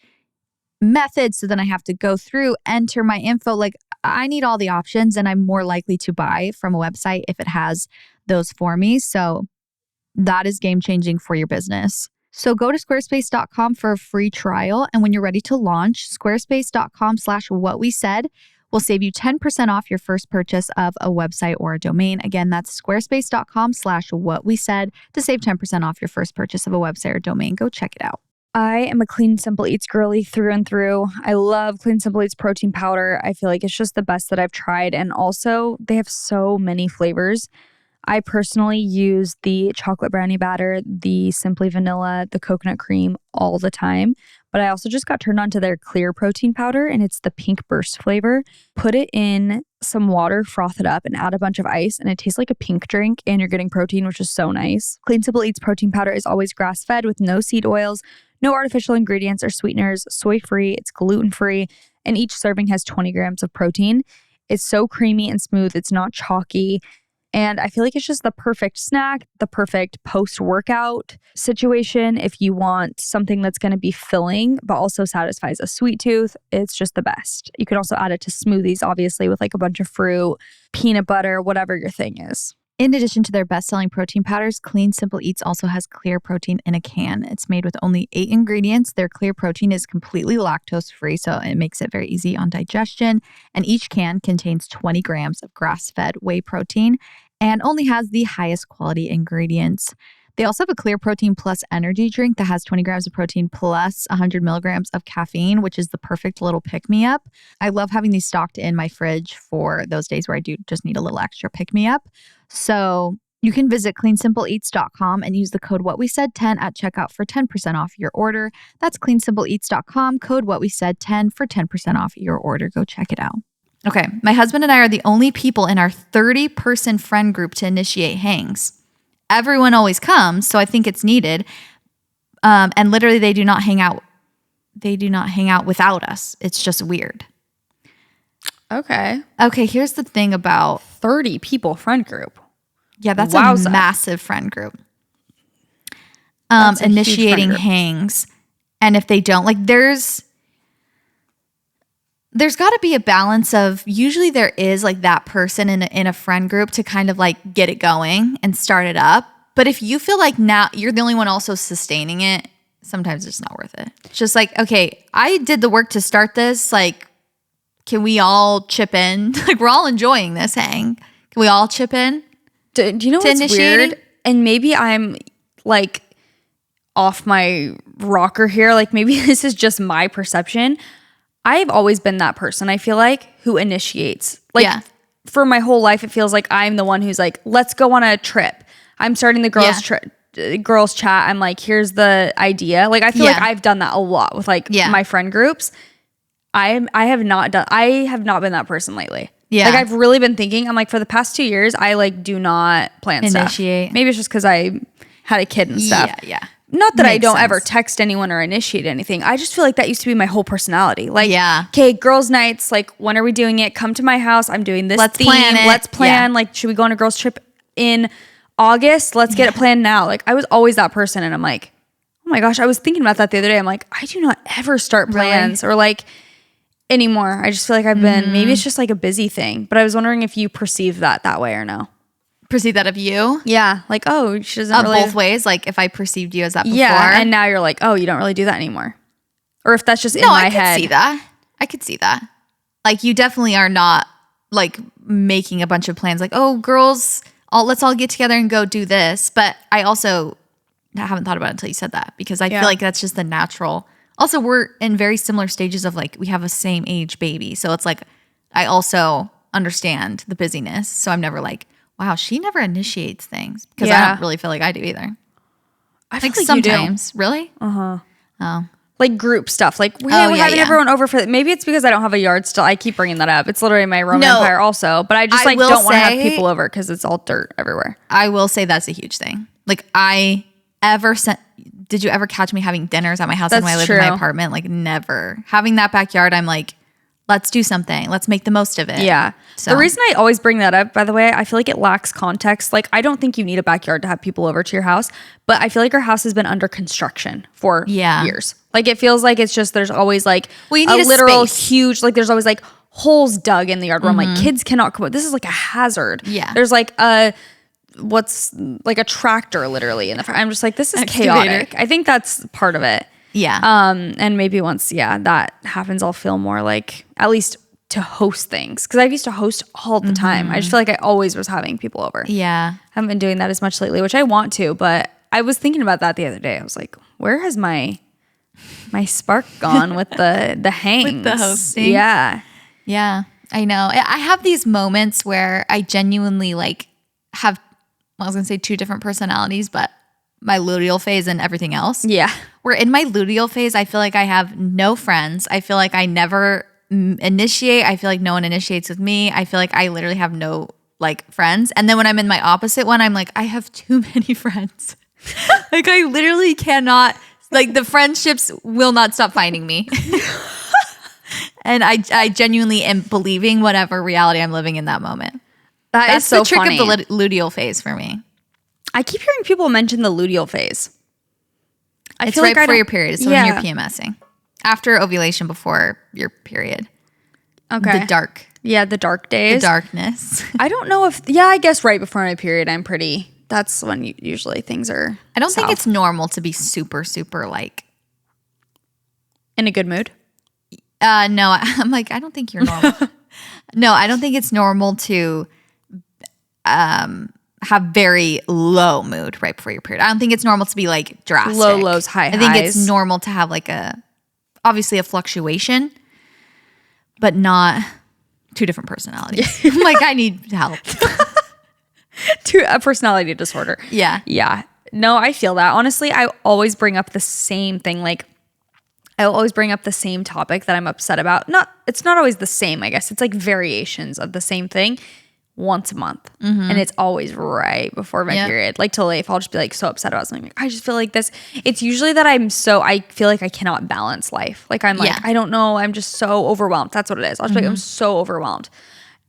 method. So then I have to go through, enter my info. Like, I need all the options, and I'm more likely to buy from a website if it has those for me. So that is game changing for your business. So go to squarespace.com for a free trial. And when you're ready to launch, squarespace.com/whatwesaid will save you 10% off your first purchase of a website or a domain. Again, that's squarespace.com/whatwesaid to save 10% off your first purchase of a website or domain. Go check it out. I am a Clean Simple Eats girly through and through. I love Clean Simple Eats protein powder. I feel like it's just the best that I've tried. And also, they have so many flavors. I personally use the chocolate brownie batter, the Simply Vanilla, the coconut cream all the time. But I also just got turned on to their clear protein powder, and it's the pink burst flavor. Put it in some water, froth it up, and add a bunch of ice, and it tastes like a pink drink, and you're getting protein, which is so nice. Clean Simple Eats protein powder is always grass-fed with no seed oils, no artificial ingredients or sweeteners, soy-free, it's gluten-free, and each serving has 20 grams of protein. It's so creamy and smooth, it's not chalky. And I feel like it's just the perfect snack, the perfect post-workout situation. If you want something that's going to be filling, but also satisfies a sweet tooth, it's just the best. You can also add it to smoothies, obviously, with like a bunch of fruit, peanut butter, whatever your thing is. In addition to their best-selling protein powders, Clean Simple Eats also has clear protein in a can. It's made with only 8 ingredients. Their clear protein is completely lactose-free, so it makes it very easy on digestion. And each can contains 20 grams of grass-fed whey protein and only has the highest quality ingredients. They also have a Clear Protein Plus energy drink that has 20 grams of protein plus 100 milligrams of caffeine, which is the perfect little pick-me-up. I love having these stocked in my fridge for those days where I do just need a little extra pick-me-up. So you can visit cleansimpleeats.com and use the code WhatWeSaid10 at checkout for 10% off your order. That's cleansimpleeats.com, code WhatWeSaid10 for 10% off your order. Go check it out. Okay, my husband and I are the only people in our 30-person friend group to initiate hangs. Everyone always comes, so I think it's needed. And literally they do not hang out. They do not hang out without us. It's just weird. Okay. Okay, here's the thing about 30 people friend group. Yeah, that's Wowza. a massive friend group. That's a huge Initiating friend group. hangs. And if they don't, like there's got to be a balance of, usually there is like that person in a friend group to kind of like get it going and start it up. But if you feel like now you're the only one also sustaining it, sometimes it's not worth it. It's just like, okay, I did the work to start this. Like, can we all chip in? Like, we're all enjoying this hang. Can we all chip in? Do you know what's initiating? weird? And maybe I'm like off my rocker here. Like maybe this is just my perception. I've always been that person, I feel like, who initiates. Like Yeah. for my whole life, it feels like I'm the one who's like, let's go on a trip. I'm starting the girls chat. I'm like, here's the idea. Like I feel like I've done that a lot with like my friend groups. I have not been that person lately. Yeah. Like I've really been thinking, I'm like, for the past 2 years, I like do not plan Initiate. stuff. Maybe it's just because I had a kid and stuff. Yeah. Not that I Makes don't sense. ever text anyone or initiate anything. I just feel like that used to be my whole personality. Like, Yeah. okay, girls' nights, like, when are we doing it? Come to my house. I'm doing this Let's theme. plan it. Let's plan. Yeah. Like, should we go on a girls' trip in August? Let's get it planned now. Like, I was always that person. And I'm like, oh my gosh, I was thinking about that the other day. I'm like, I do not ever start plans or like anymore. I just feel like I've been, maybe it's just like a busy thing. But I was wondering if you perceive that way or no. Perceive that of you? Yeah. Like, oh, she doesn't really. Both ways. Like if I perceived you as that before. Yeah. And now you're like, oh, you don't really do that anymore. Or if that's just in my head. I could see that. Like you definitely are not like making a bunch of plans like, oh, girls, let's all get together and go do this. But I also haven't thought about it until you said that, because I feel like that's just the natural. Also, we're in very similar stages of like, we have a same age baby. So it's like, I also understand the busyness. So I'm never like, wow, she never initiates things, because I don't really feel like I do either. I feel Like like sometimes, really? like group stuff. Like, we're having everyone over for maybe it's because I don't have a yard still. I keep bringing that up. It's literally my Roman Empire also. But I just like don't want to have people over because it's all dirt everywhere. I will say that's a huge thing. Like did you ever catch me having dinners at my house when I lived in my apartment? Like never. Having that backyard, I'm like, let's do something. Let's make the most of it. Yeah. So. The reason I always bring that up, by the way, I feel like it lacks context. Like, I don't think you need a backyard to have people over to your house, but I feel like our house has been under construction for years. Like, it feels like it's just, there's always like you need a literal space. huge, like there's always like holes dug in the yard where I'm like, kids cannot come up. This is like a hazard. Yeah. There's like what's like a tractor literally in the front. I'm just like, this is Excavator. chaotic. I think that's part of it. Yeah. And maybe once, that happens, I'll feel more like, at least to host things. Cause I used to host all the time. I just feel like I always was having people over. Yeah. Haven't been doing that as much lately, which I want to, but I was thinking about that the other day. I was like, where has my spark gone with the hangs? With the hosting? Yeah. Yeah. I know. I have these moments where I genuinely like have, I was going to say 2 different personalities, but my luteal phase and everything else. Yeah. Where in my luteal phase, I feel like I have no friends. I feel like I never initiate. I feel like no one initiates with me. I feel like I literally have no like friends. And then when I'm in my opposite one, I'm like, I have too many friends. Like I literally cannot, like the friendships will not stop finding me. And I genuinely am believing whatever reality I'm living in that moment. That's so the trick funny. of the luteal phase for me. I keep hearing people mention the luteal phase. It's right before your period. So when you're PMSing. After ovulation, before your period. Okay. The dark. Yeah, the dark days. The darkness. I don't know if, I guess right before my period, that's when usually things are I don't think south. it's normal to be super, super like. In a good mood? No, I'm like, I don't think you're normal. No, I don't think it's normal to have very low mood right before your period. I don't think it's normal to be like drastic. Low lows, high highs. I think it's normal to have like obviously a fluctuation, but not 2 different personalities. I'm like, I need help. A personality disorder. Yeah. Yeah. No, I feel that. Honestly, I always bring up the same thing. Like, I'll always bring up the same topic that I'm upset about. It's not always the same, I guess. It's like variations of the same thing once a month. And it's always right before my period. Like till late, I'll just be like so upset about something. Like, I just feel like this. It's usually that I feel like I cannot balance life. Like I'm like, I don't know. I'm just so overwhelmed. That's what it is. I'll just be like, I'm so overwhelmed.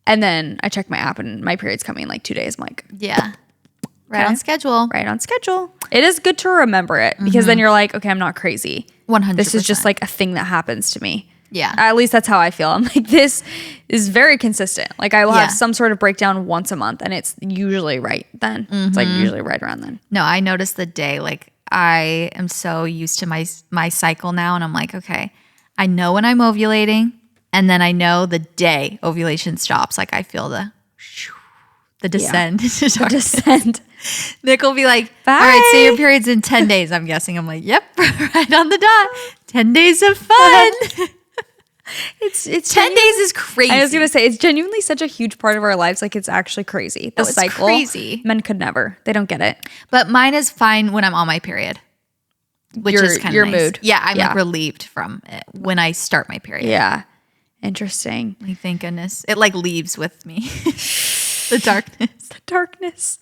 And then I check my app and my period's coming in like 2 days. I'm like, yeah. Right on schedule. Right on schedule. It is good to remember it because then you're like, okay, I'm not crazy. 100%. This is just like a thing that happens to me. Yeah. At least that's how I feel. I'm like, this is very consistent. Like I will have some sort of breakdown once a month and it's usually right then. It's like usually right around then. No, I noticed the day, like I am so used to my cycle now and I'm like, okay, I know when I'm ovulating and then I know the day ovulation stops. Like I feel the descend. The descend. Nick will be like, bye. All right, so your period's in 10 days. I'm guessing. I'm like, yep, right on the dot. 10 days of fun. It's 10 days is crazy. I was gonna say it's genuinely such a huge part of our lives. Like it's actually crazy. The cycle, crazy. Men could never. They don't get it. But mine is fine when I'm on my period, which is kind of your nice. mood. Yeah, I'm like relieved from it when I start my period. Yeah, interesting. Like, thank goodness it like leaves with me. The darkness. The darkness.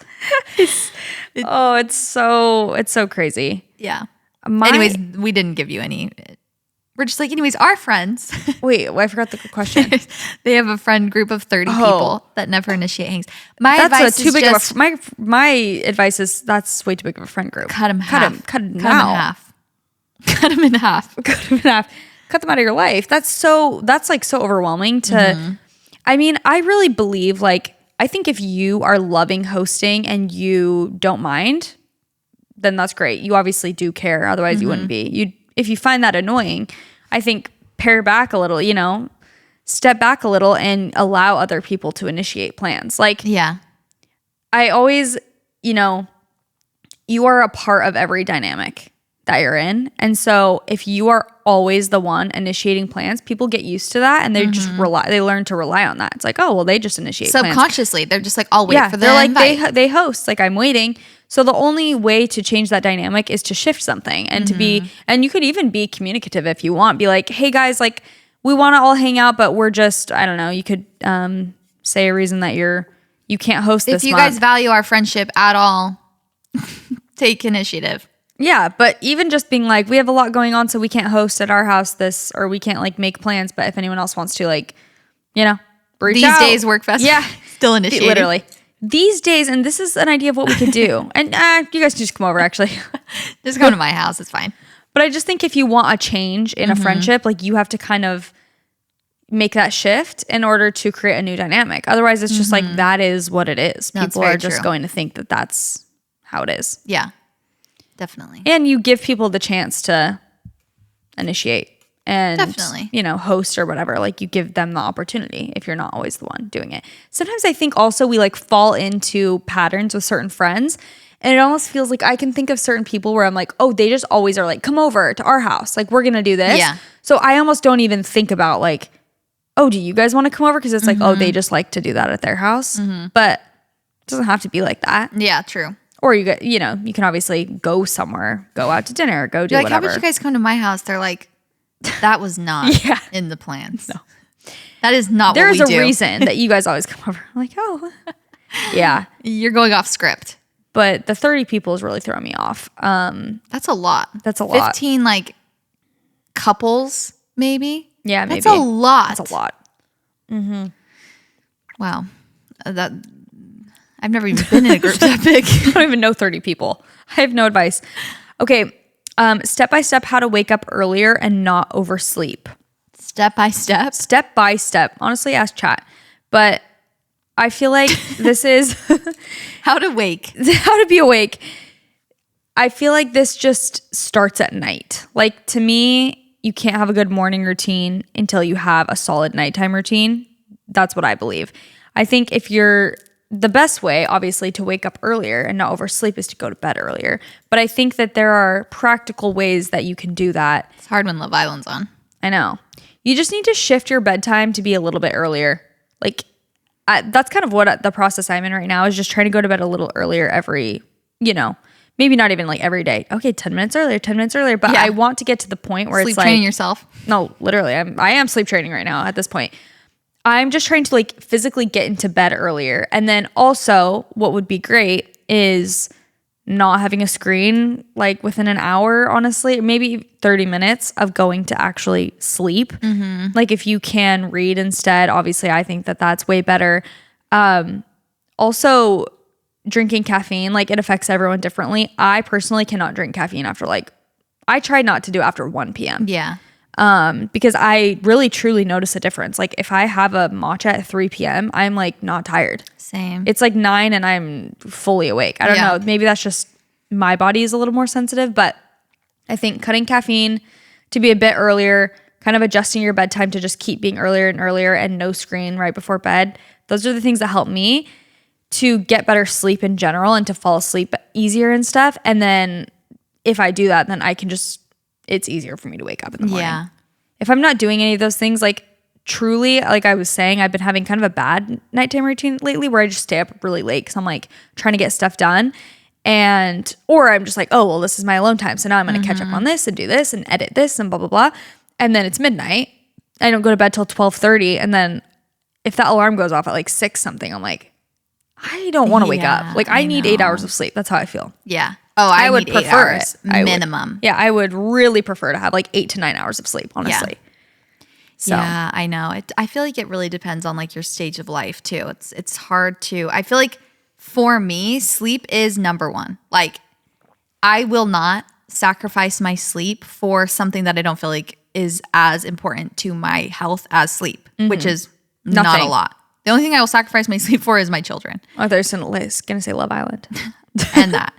It's so crazy. Yeah. Anyways, we didn't give you any. We're just like, anyways, our friends. Wait, I forgot the question. They have a friend group of 30 people that never initiate hangs. My that's advice is just my advice is that's way too big of a friend group. Cut them in half. Cut them in half. Cut them in half. Cut them out of your life. That's like so overwhelming to. I mean, I really believe like I think if you are loving hosting and you don't mind, then that's great. You obviously do care. Otherwise, you wouldn't be. If you find that annoying, I think pare back a little, step back a little and allow other people to initiate plans. Like, I always, you are a part of every dynamic that you're in. And so if you are always the one initiating plans, people get used to that and they just they learn to rely on that. It's like, oh, well, they just initiate plans. Subconsciously, they're just like, I'll wait for them. They're like, they host, like I'm waiting. So the only way to change that dynamic is to shift something and to be, and you could even be communicative if you want. Be like, hey guys, like we want to all hang out, but we're just, I don't know. You could say a reason that you can't host this month. If you guys value our friendship at all, take initiative. Yeah, but even just being like, we have a lot going on, so we can't host at our house this, or we can't like make plans. But if anyone else wants to, like, reach out. These days work fast. Yeah, still initiating. Literally. These days, and this is an idea of what we could do. And you guys can just come over, actually. Just come to my house. It's fine. But I just think if you want a change in a friendship, like you have to kind of make that shift in order to create a new dynamic. Otherwise, it's just like that is what it is. People are just going to think that that's how it is. Yeah, definitely. And you give people the chance to initiate and host or whatever. Like you give them the opportunity if you're not always the one doing it. Sometimes I think also we like fall into patterns with certain friends, and it almost feels like I can think of certain people where I'm like, oh, they just always are like, come over to our house, like we're gonna do this. Yeah. So I almost don't even think about like, oh, do you guys want to come over? Because it's like, oh, they just like to do that at their house. But it doesn't have to be like that. Yeah, true. Or you get, you can obviously go somewhere, go out to dinner, go do like, whatever. How about you guys come to my house? They're like, that was not in the plans. No. That is not what we do. There's a reason that you guys always come over. I'm like, oh. Yeah. You're going off script. But the 30 people is really throwing me off. That's a lot. 15 like couples, maybe? Yeah, maybe. That's a lot. That's a lot. Wow. I've never even been in a group that big. I don't even know 30 people. I have no advice. Okay. Step by step, how to wake up earlier and not oversleep. Step by step? Step by step. Honestly, ask chat. But I feel like this is how to wake. How to be awake. I feel like this just starts at night. Like to me, you can't have a good morning routine until you have a solid nighttime routine. That's what I believe. I think the best way, obviously, to wake up earlier and not oversleep is to go to bed earlier. But I think that there are practical ways that you can do that. It's hard when Love Island's on. I know. You just need to shift your bedtime to be a little bit earlier. Like, that's kind of what the process I'm in right now is just trying to go to bed a little earlier every, maybe not even like every day. Okay, 10 minutes earlier. But I want to get to the point where sleep it's like. Sleep training yourself? No, literally. I am sleep training right now at this point. I'm just trying to like physically get into bed earlier. And then also what would be great is not having a screen like within an hour, honestly, maybe 30 minutes of going to actually sleep. Like if you can read instead, obviously I think that that's way better. Also drinking caffeine, like it affects everyone differently. I personally cannot drink caffeine after I try not to do it after 1 p.m. Yeah. Because I really truly notice a difference. Like if I have a matcha at 3 p.m., I'm like not tired. Same. It's like 9 and I'm fully awake. I don't know. Maybe that's just my body is a little more sensitive, but I think cutting caffeine to be a bit earlier, kind of adjusting your bedtime to just keep being earlier and earlier and no screen right before bed. Those are the things that help me to get better sleep in general and to fall asleep easier and stuff. And then if I do that, then I can just, it's easier for me to wake up in the morning. Yeah. If I'm not doing any of those things, like truly, like I was saying, I've been having kind of a bad nighttime routine lately where I just stay up really late because I'm like trying to get stuff done. Or I'm just like, oh, well, this is my alone time. So now I'm going to catch up on this and do this and edit this and blah, blah, blah. And then it's midnight. I don't go to bed till 12:30. And then if that alarm goes off at like 6 something, I'm like, I don't want to wake up. Like I need 8 hours of sleep. That's how I feel. Yeah. Oh, I would need prefer 8 hours it. minimum. I would really prefer to have like 8 to 9 hours of sleep, honestly. So. Yeah, I know. I feel like it really depends on like your stage of life too. It's hard to, I feel like for me, sleep is number one. Like I will not sacrifice my sleep for something that I don't feel like is as important to my health as sleep, which is not a lot. The only thing I will sacrifice my sleep for is my children. I thought I was going to say Love Island. And that.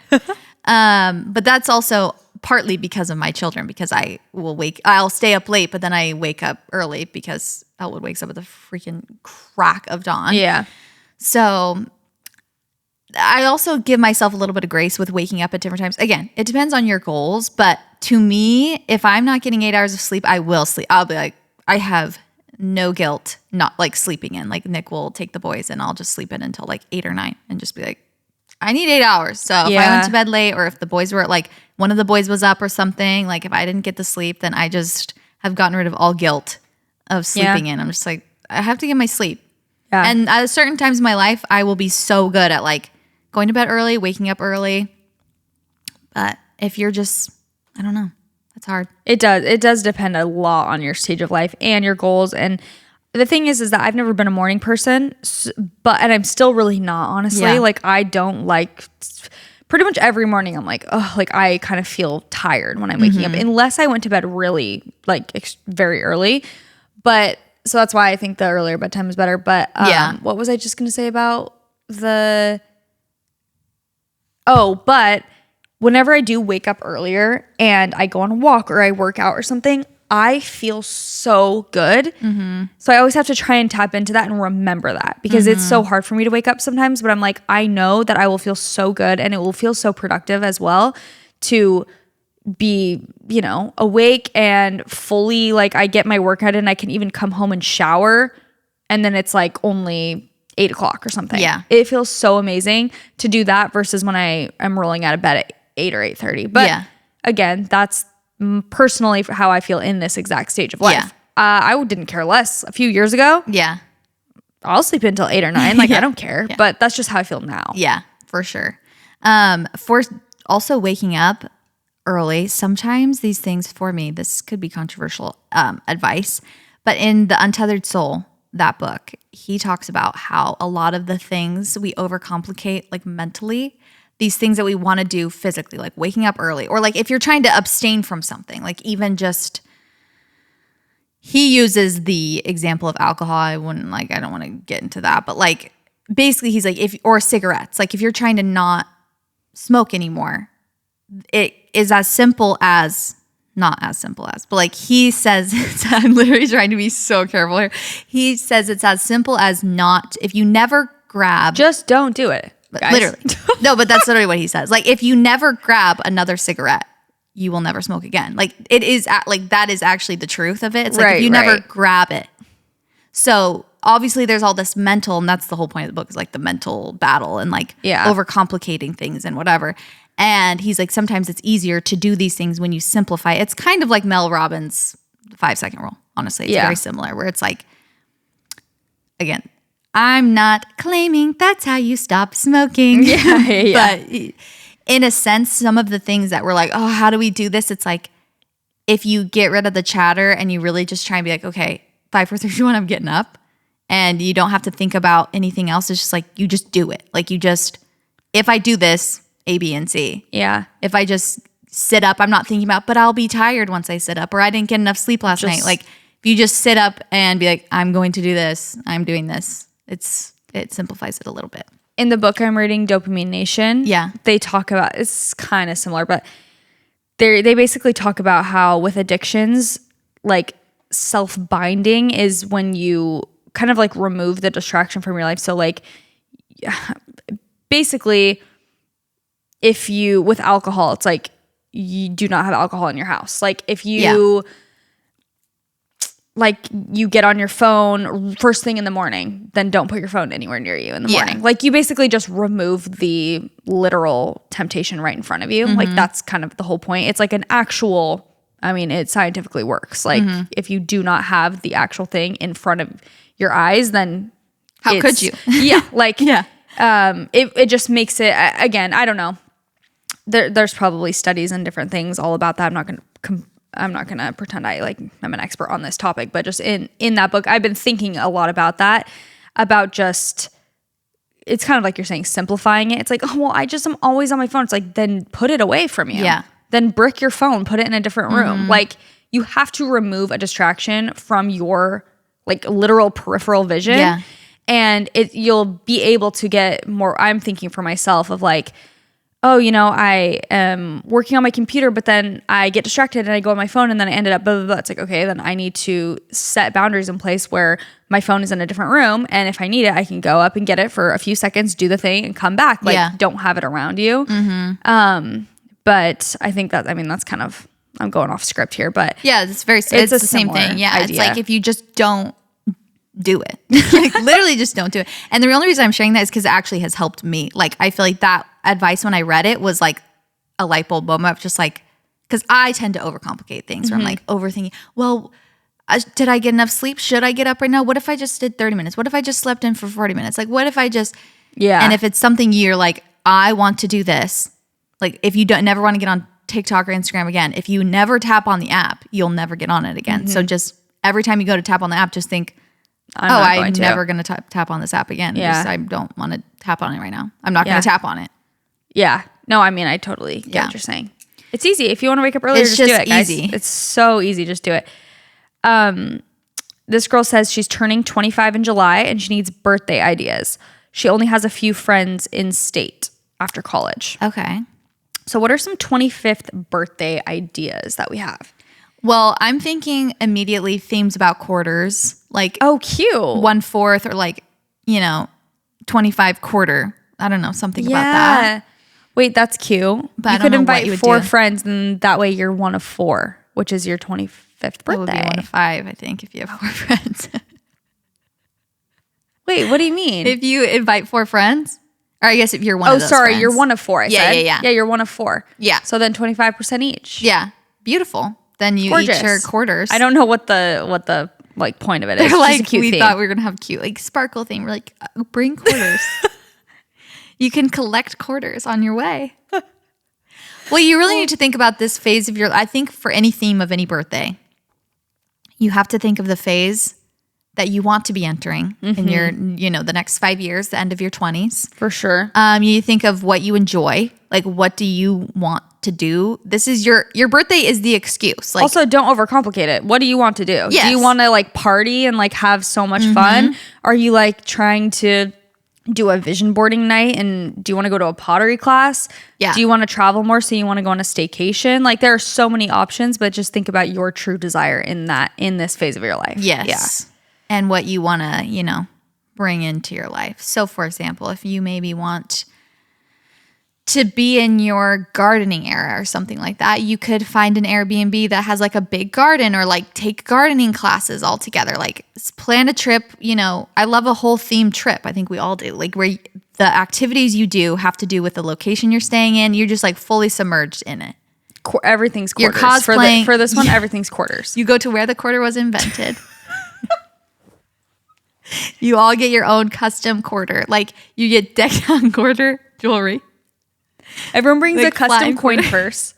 But that's also partly because of my children, because I'll stay up late, but then I wake up early because Elwood wakes up at the freaking crack of dawn. Yeah. So I also give myself a little bit of grace with waking up at different times. Again, it depends on your goals, but to me, if I'm not getting 8 hours of sleep, I will sleep. I'll be like, I have no guilt not like sleeping in. Like Nick will take the boys and I'll just sleep in until like 8 or 9 and just be like, I need 8 hours. So if I went to bed late or if the boys were like, one of the boys was up or something, like if I didn't get the sleep, then I just have gotten rid of all guilt of sleeping in. I'm just like, I have to get my sleep. Yeah. And at certain times in my life, I will be so good at like going to bed early, waking up early. But if you're just, I don't know, it's hard. It does depend a lot on your stage of life and your goals. And the thing is that I've never been a morning person, and I'm still really not, honestly. Yeah. Like I don't like, pretty much every morning I'm like, oh, like I kind of feel tired when I'm waking up, unless I went to bed really like very early. But so that's why I think the earlier bedtime is better. But what was I just going to say about but whenever I do wake up earlier and I go on a walk or I work out or something, I feel so good. So I always have to try and tap into that and remember that because it's so hard for me to wake up sometimes. But I'm like, I know that I will feel so good and it will feel so productive as well to be, awake and fully like I get my workout in. I can even come home and shower and then it's like only 8 o'clock or something. Yeah. It feels so amazing to do that versus when I am rolling out of bed at 8 or 8:30. But again, that's personally for how I feel in this exact stage of life. I didn't care less a few years ago. Yeah. I'll sleep until 8 or 9. Like I don't care, but that's just how I feel now. Yeah, for sure. For also waking up early, sometimes these things for me, this could be controversial advice, but in The Untethered Soul, that book, he talks about how a lot of the things we overcomplicate like mentally, these things that we want to do physically, like waking up early, or like if you're trying to abstain from something, like even just, he uses the example of alcohol. I don't want to get into that, but like basically he's like, or cigarettes, like if you're trying to not smoke anymore, it is as simple as, not as simple as, but like he says, I'm literally trying to be so careful here. He says it's as simple as if you never grab. Just don't do it. Guys. Literally. No, but that's literally what he says. Like if you never grab another cigarette, you will never smoke again. Like it is like that is actually the truth of it. It's like if you never grab it. So obviously there's all this mental, and that's the whole point of the book is like the mental battle and like overcomplicating things and whatever. And he's like, sometimes it's easier to do these things when you simplify. It's kind of like Mel Robbins' 5-second rule. Honestly, it's very similar where it's like, again, I'm not claiming that's how you stop smoking. Yeah. But in a sense, some of the things that we're like, oh, how do we do this? It's like, if you get rid of the chatter and you really just try and be like, okay, 5, 4, 3, 2, 1, I'm getting up. And you don't have to think about anything else. It's just like, you just do it. Like if I do this, A, B, and C. Yeah. If I just sit up, I'm not thinking about, but I'll be tired once I sit up, or I didn't get enough sleep last night. Like if you just sit up and be like, I'm going to do this, I'm doing this, it simplifies it a little bit. In the book I'm reading, Dopamine Nation, they talk about, it's kind of similar, but they basically talk about how with addictions, like self-binding is when you kind of like remove the distraction from your life. So like basically if you, with alcohol, it's like you do not have alcohol in your house. Like if you like you get on your phone first thing in the morning, then don't put your phone anywhere near you in the morning. Like you basically just remove the literal temptation right in front of you. Like that's kind of the whole point. It's like an actual, I mean, it scientifically works. Like if you do not have the actual thing in front of your eyes, then how could you? It just makes it, again, I don't know. There's probably studies and different things all about that. I'm not gonna pretend I'm an expert on this topic, but just in that book, I've been thinking a lot about that, about just, it's kind of like you're saying, simplifying it. It's like, oh, well, I just am always on my phone. It's like, then put it away from you. Yeah. Then brick your phone, put it in a different room. Like you have to remove a distraction from your like literal peripheral vision. Yeah. And you'll be able to get more, I'm thinking for myself of like, oh, I am working on my computer, but then I get distracted and I go on my phone and then I ended up blah, blah, blah. It's like, okay, then I need to set boundaries in place where my phone is in a different room. And if I need it, I can go up and get it for a few seconds, do the thing and come back. Like don't have it around you. But I think that's kind of, I'm going off script here, but yeah, it's the same thing. Yeah. Idea. It's like, if you just don't do it, like literally just don't do it. And the only reason I'm sharing that is because it actually has helped me. Like, I feel like that advice when I read it was like a light bulb moment of just like, because I tend to overcomplicate things where I'm like overthinking, well, did I get enough sleep? Should I get up right now? What if I just did 30 minutes? What if I just slept in for 40 minutes? Like, what if I just, and if it's something you're like, I want to do this, like if you never want to get on TikTok or Instagram again, if you never tap on the app, you'll never get on it again. So just every time you go to tap on the app, just think, I'm never going to tap on this app again. Yeah. I don't want to tap on it right now. I'm not going to tap on it. Yeah. No, I mean, I totally get what you're saying. It's easy. If you want to wake up earlier, just do it, guys. Easy. It's so easy. Just do it. This girl says she's turning 25 in July and she needs birthday ideas. She only has a few friends in state after college. Okay. So what are some 25th birthday ideas that we have? Well, I'm thinking immediately themes about quarters. Like, oh, cute. 1/4 or like, 25 quarter. I don't know, something about that. Wait, that's cute. But you could invite 4 friends and that way you're one of 4, which is your 25th birthday. It would be one of 5, I think, if you have 4 friends. Wait, what do you mean? If you invite 4 friends? Or I guess if you're one of those friends. You're one of 4, I said. Yeah. Yeah, you're one of 4. Yeah. So then 25% each. Yeah. Beautiful. Then you each share quarters. I don't know what the like point of it is. They're like, just a cute theme. Thought we were gonna have cute like sparkle theme. We're like, bring quarters. You can collect quarters on your way. Well, you really need to think about this phase of your. I think for any theme of any birthday, you have to think of the phase that you want to be entering in your, the next 5 years, the end of your 20s. For sure. You think of what you enjoy. Like, what do you want to do? This is your birthday is the excuse. Like, also, don't overcomplicate it. What do you want to do? Yes. Do you want to like party and like have so much fun? Are you like trying to do a vision boarding night? And do you want to go to a pottery class? Yeah. Do you want to travel more? So you want to go on a staycation? Like, there are so many options, but just think about your true desire in this phase of your life. Yes. Yeah. And what you want to, bring into your life. So, for example, if you maybe want to be in your gardening era or something like that, you could find an Airbnb that has like a big garden or like take gardening classes all together. Like plan a trip, I love a whole themed trip. I think we all do. Like where the activities you do have to do with the location you're staying in. You're just like fully submerged in it. Everything's quarters. You're cosplaying. For this one, everything's quarters. You go to where the quarter was invented. You all get your own custom quarter. Like you get decked out quarter jewelry. Everyone brings Like a custom flying coin quarter. purse.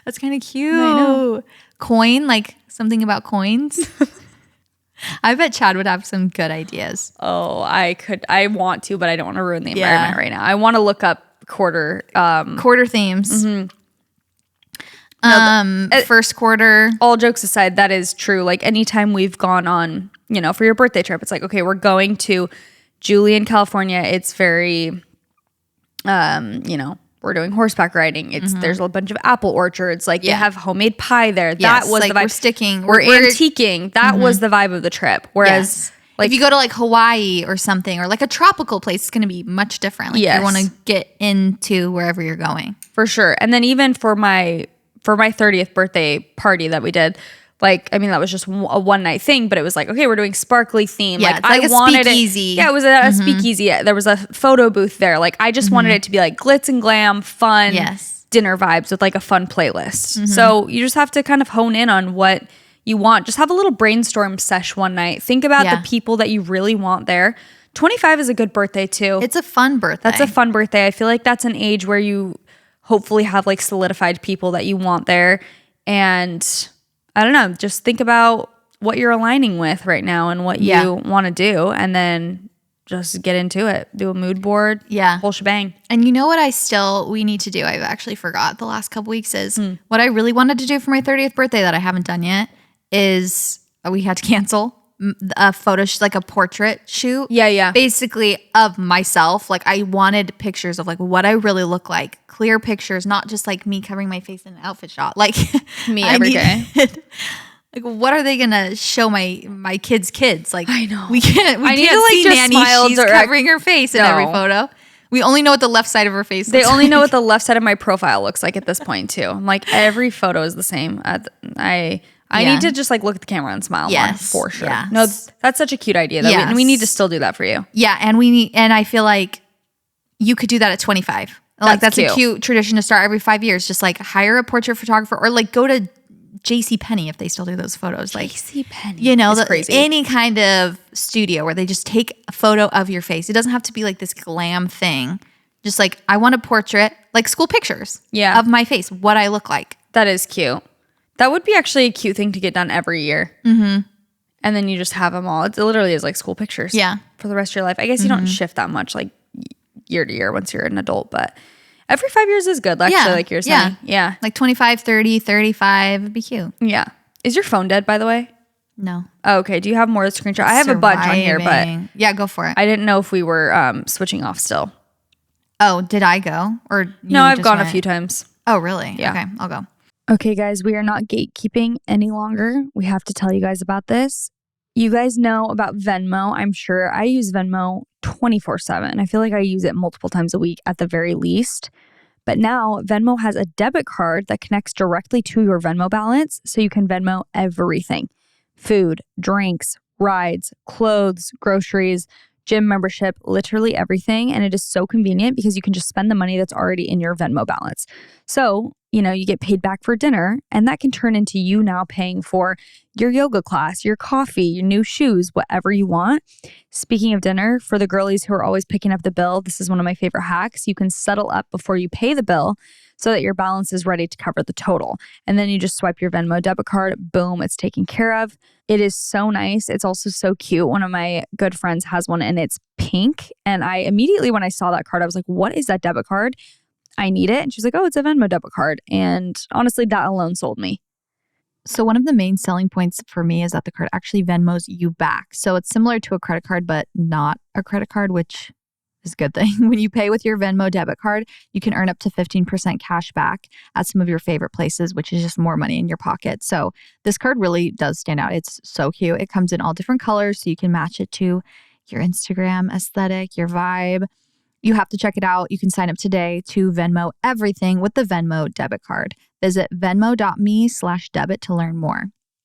That's kind of cute. I know. Coin, like something about coins. I bet Chad would have some good ideas. Oh, I want to, but I don't want to ruin the environment right now. I want to look up quarter. Quarter themes. Mm-hmm. First quarter. All jokes aside, that is true. Like anytime we've gone on, for your birthday trip, it's like, okay, we're going to Julian, California. It's very, we're doing horseback riding. There's a bunch of apple orchards. Like they have homemade pie there. Yes, that was like the vibe. We're Antiquing. That was the vibe of the trip. Whereas like if you go to like Hawaii or something, or like a tropical place, it's going to be much different. Like you want to get into wherever you're going. For sure. And then even for my 30th birthday party that we did, like, I mean, that was just a one night thing, but it was like, okay, we're doing sparkly theme. Yeah, like it's like a speakeasy. Yeah, it was a speakeasy. There was a photo booth there. Like, I just wanted it to be like glitz and glam, fun dinner vibes with like a fun playlist. So you just have to kind of hone in on what you want. Just have a little brainstorm sesh one night. Think about the people that you really want there. 25 is a good birthday too. It's a fun birthday. That's a fun birthday. I feel like that's an age where you hopefully have like solidified people that you want there. And I don't know, just think about what you're aligning with right now and what you want to do, and then just get into it. Do a mood board. Yeah. Whole shebang. And you know what we need to do? I've actually forgot the last couple weeks is what I really wanted to do for my 30th birthday that I haven't done yet is we had to cancel a photo, like a portrait shoot. Yeah. Basically of myself. Like I wanted pictures of like what I really look like. Clear pictures, not just like me covering my face in an outfit shot. Like me every day. Like what are they gonna show my kids? Like I know. We can't see Nanny. She's covering her face in every photo. We only know what the left side of her face looks like. They only know what the left side of my profile looks like at this point too. I'm like every photo is the same. I need to just like look at the camera and smile more for sure. Yeah. No, that's such a cute idea. We need to still do that for you. Yeah, and I feel like you could do that at 25. Like that's a cute tradition to start every 5 years. Just like hire a portrait photographer or like go to Jaci if they still do those photos. Like Jaci, crazy. Any kind of studio where they just take a photo of your face. It doesn't have to be like this glam thing. Just like I want a portrait, like school pictures of my face, what I look like. That is cute. That would be actually a cute thing to get done every year. Mm-hmm. And then you just have them all. It literally is like school pictures. Yeah. For the rest of your life. I guess you don't shift that much like year to year once you're an adult, but every 5 years is good, actually, like you're saying. Yeah. Like 25, 30, 35 would be cute. Yeah. Is your phone dead, by the way? No. Oh, okay. Do you have more screenshot? I have a bunch on here, but yeah, go for it. I didn't know if we were switching off still. Oh, did I go? Or no, I've gone a few times. Oh, really? Yeah. Okay, I'll go. Okay, guys, we are not gatekeeping any longer. We have to tell you guys about this. You guys know about Venmo. I'm sure I use Venmo 24/7. I feel like I use it multiple times a week at the very least. But now Venmo has a debit card that connects directly to your Venmo balance, so you can Venmo everything. Food, drinks, rides, clothes, groceries, gym membership, literally everything. And it is so convenient because you can just spend the money that's already in your Venmo balance. So, you get paid back for dinner, and that can turn into you now paying for your yoga class, your coffee, your new shoes, whatever you want. Speaking of dinner, for the girlies who are always picking up the bill, this is one of my favorite hacks. You can settle up before you pay the bill so that your balance is ready to cover the total. And then you just swipe your Venmo debit card, boom, it's taken care of. It is so nice. It's also so cute. One of my good friends has one and it's pink. And I immediately, when I saw that card, I was like, what is that debit card? I need it. And she's like, oh, it's a Venmo debit card. And honestly, that alone sold me. So one of the main selling points for me is that the card actually Venmos you back. So it's similar to a credit card, but not a credit card, which is a good thing. When you pay with your Venmo debit card, you can earn up to 15% cash back at some of your favorite places, which is just more money in your pocket. So this card really does stand out. It's so cute. It comes in all different colors, so you can match it to your Instagram aesthetic, your vibe. You have to check it out. You can sign up today to Venmo everything with the Venmo debit card. Visit venmo.me/debit to learn more.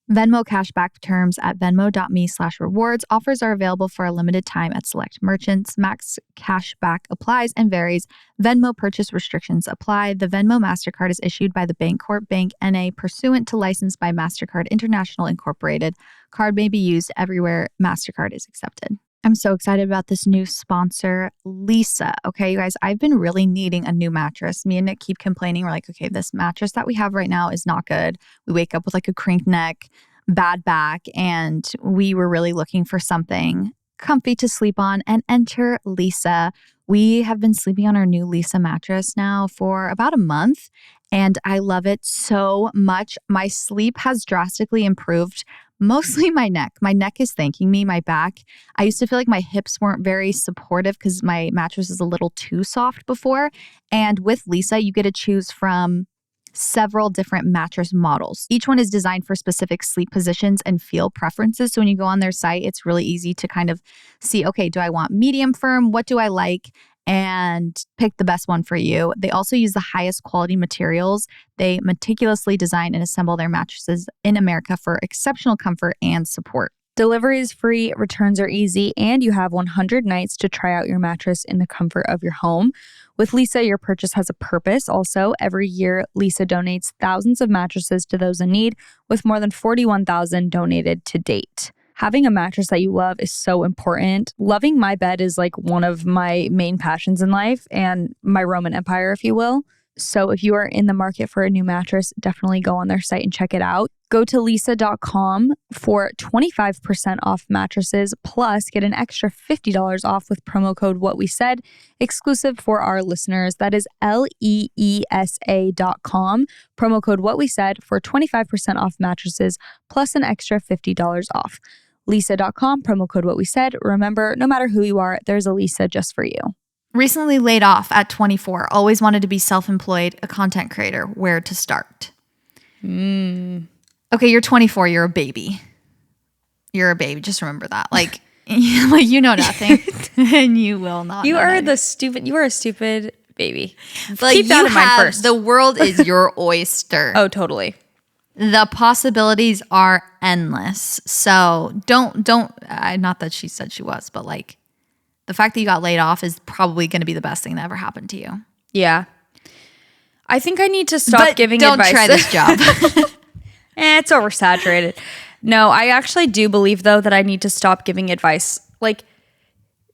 Venmo cashback terms at venmo.me/rewards. Offers are available for a limited time at select merchants. Max cashback applies and varies. Venmo purchase restrictions apply. The Venmo MasterCard is issued by the Bancorp Bank N.A. pursuant to license by MasterCard International Incorporated. Card may be used everywhere MasterCard is accepted. I'm so excited about this new sponsor, Lisa. Okay, you guys, I've been really needing a new mattress. Me and Nick keep complaining. We're like, okay, this mattress that we have right now is not good. We wake up with like a crinked neck, bad back, and we were really looking for something comfy to sleep on, and enter Lisa. We have been sleeping on our new Lisa mattress now for about a month, and I love it so much. My sleep has drastically improved. Mostly my neck. My neck is thanking me, my back. I used to feel like my hips weren't very supportive because my mattress is a little too soft before. And with Lisa, you get to choose from several different mattress models. Each one is designed for specific sleep positions and feel preferences. So when you go on their site, it's really easy to kind of see, okay, do I want medium firm? What do I like? And pick the best one for you. They also use the highest quality materials. They meticulously design and assemble their mattresses in America for exceptional comfort and support. Delivery is free, returns are easy, and you have 100 nights to try out your mattress in the comfort of your home. With Lisa, your purchase has a purpose. Also, every year, Lisa donates thousands of mattresses to those in need, with more than 41,000 donated to date. Having a mattress that you love is so important. Loving my bed is like one of my main passions in life and my Roman Empire, if you will. So if you are in the market for a new mattress, definitely go on their site and check it out. Go to lisa.com for 25% off mattresses, plus get an extra $50 off with promo code What We Said, exclusive for our listeners. That is leesa.com, promo code What We Said for 25% off mattresses, plus an extra $50 off. Lisa.com, promo code What We Said. Remember, no matter who you are, there's a Lisa just for you. Recently laid off at 24. Always wanted to be self-employed, a content creator. Where to start? Okay, you're 24. You're a baby. You're a baby. Just remember that. Like you know nothing, and you will not. You know are nothing. You are a stupid baby. Like, keep that in mind first. The world is your oyster. Oh, totally. The possibilities are endless. So don't. Not that she said she was, but like, the fact that you got laid off is probably going to be the best thing that ever happened to you. Yeah. I think I need to stop giving advice. Don't try this job. It's oversaturated. No, I actually do believe, though, that I need to stop giving advice. Like,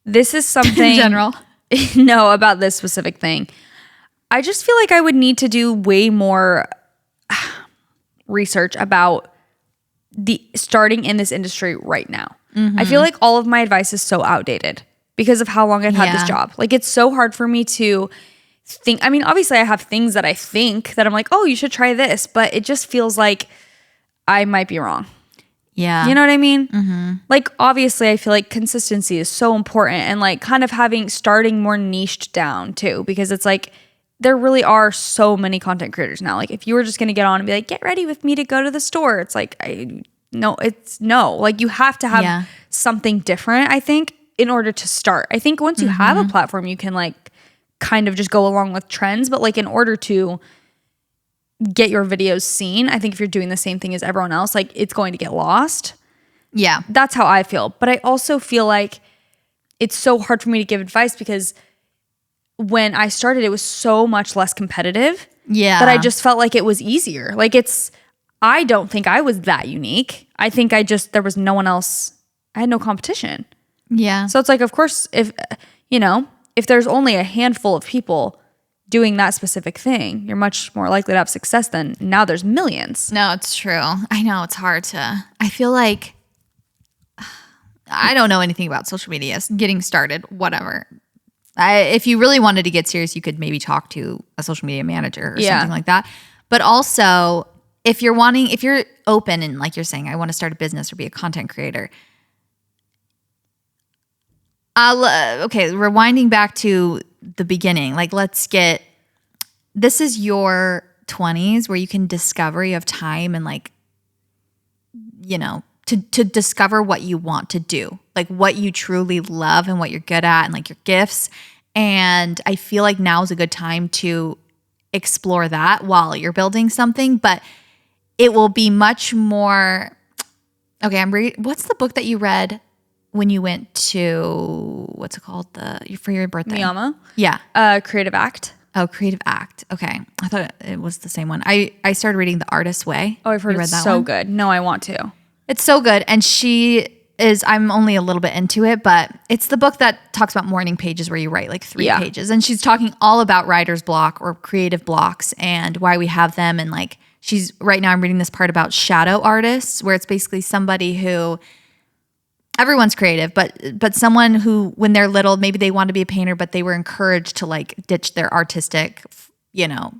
this is something... In general? No, about this specific thing. I just feel like I would need to do way more research about the starting in this industry right now. Mm-hmm. I feel like all of my advice is so outdated because of how long I've had this job. Like, it's so hard for me to think. I mean, obviously I have things that I think that I'm like, oh, you should try this, but it just feels like I might be wrong. Yeah. You know what I mean? Mm-hmm. Like, obviously I feel like consistency is so important, and like kind of starting more niched down too, because it's like there really are so many content creators now. Like, if you were just going to get on and be like, get ready with me to go to the store, it's like, no. Like, you have to have something different, I think, in order to start. I think once you have a platform, you can like kind of just go along with trends, but like in order to get your videos seen, I think if you're doing the same thing as everyone else, like, it's going to get lost. Yeah. That's how I feel. But I also feel like it's so hard for me to give advice because when I started, it was so much less competitive. Yeah. That I just felt like it was easier. Like, I don't think I was that unique. I think there was no one else. I had no competition. Yeah. So it's like, of course, if there's only a handful of people doing that specific thing, you're much more likely to have success than now there's millions. No, it's true. I know it's hard I feel like I don't know anything about social media, getting started, whatever. If you really wanted to get serious, you could maybe talk to a social media manager or something like that. But also, if you're open and like you're saying, I want to start a business or be a content creator. Okay, rewinding back to the beginning, like, this is your 20s where you can discover, you have time and like, to discover what you want to do, like what you truly love and what you're good at and like your gifts. And I feel like now is a good time to explore that while you're building something, but it will be much more Okay, I'm reading. What's the book that you read when you went to, what's it called? For your birthday? Miyama? Yeah. Creative Act. Oh, Creative Act. Okay. I thought it was the same one. I started reading The Artist's Way. Oh, I've heard it's so good. No, I want to. It's so good. And I'm only a little bit into it, but it's the book that talks about morning pages where you write like 3 pages. And she's talking all about writer's block or creative blocks and why we have them. And like, right now I'm reading this part about shadow artists, where it's basically somebody who, everyone's creative, but someone who, when they're little, maybe they want to be a painter, but they were encouraged to like ditch their artistic, dreams.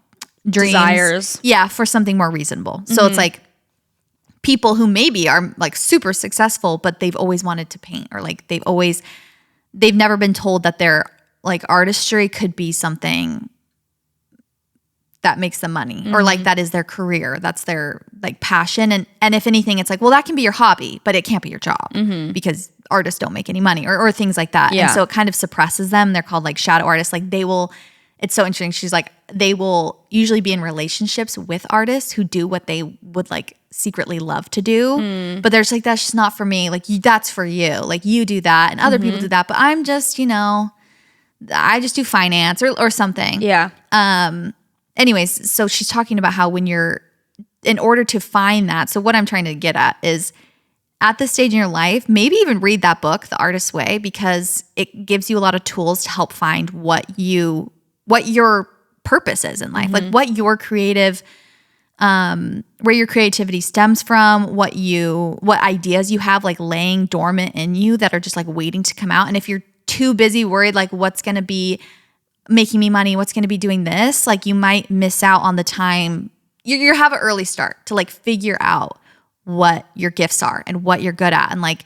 Desires. Yeah, for something more reasonable. So it's like people who maybe are like super successful, but they've always wanted to paint, or like they've never been told that their like artistry could be something that makes them money, or like that is their career. That's their like passion. And if anything, it's like, well, that can be your hobby, but it can't be your job because artists don't make any money, or things like that. Yeah. And so it kind of suppresses them. They're called like shadow artists. Like it's so interesting. She's like, they will usually be in relationships with artists who do what they would like secretly love to do. But there's like, that's just not for me. Like that's for you. Like you do that and other people do that. But I'm just, I just do finance or something. Yeah. Anyways, so she's talking about how in order to find that, so what I'm trying to get at is at this stage in your life, maybe even read that book, The Artist's Way, because it gives you a lot of tools to help find what your purpose is in life, like what your creative, where your creativity stems from, what ideas you have like laying dormant in you that are just like waiting to come out. And if you're too busy worried like what's going to be making me money, what's going to be doing this, like you might miss out on the time. You have an early start to like figure out what your gifts are and what you're good at, and like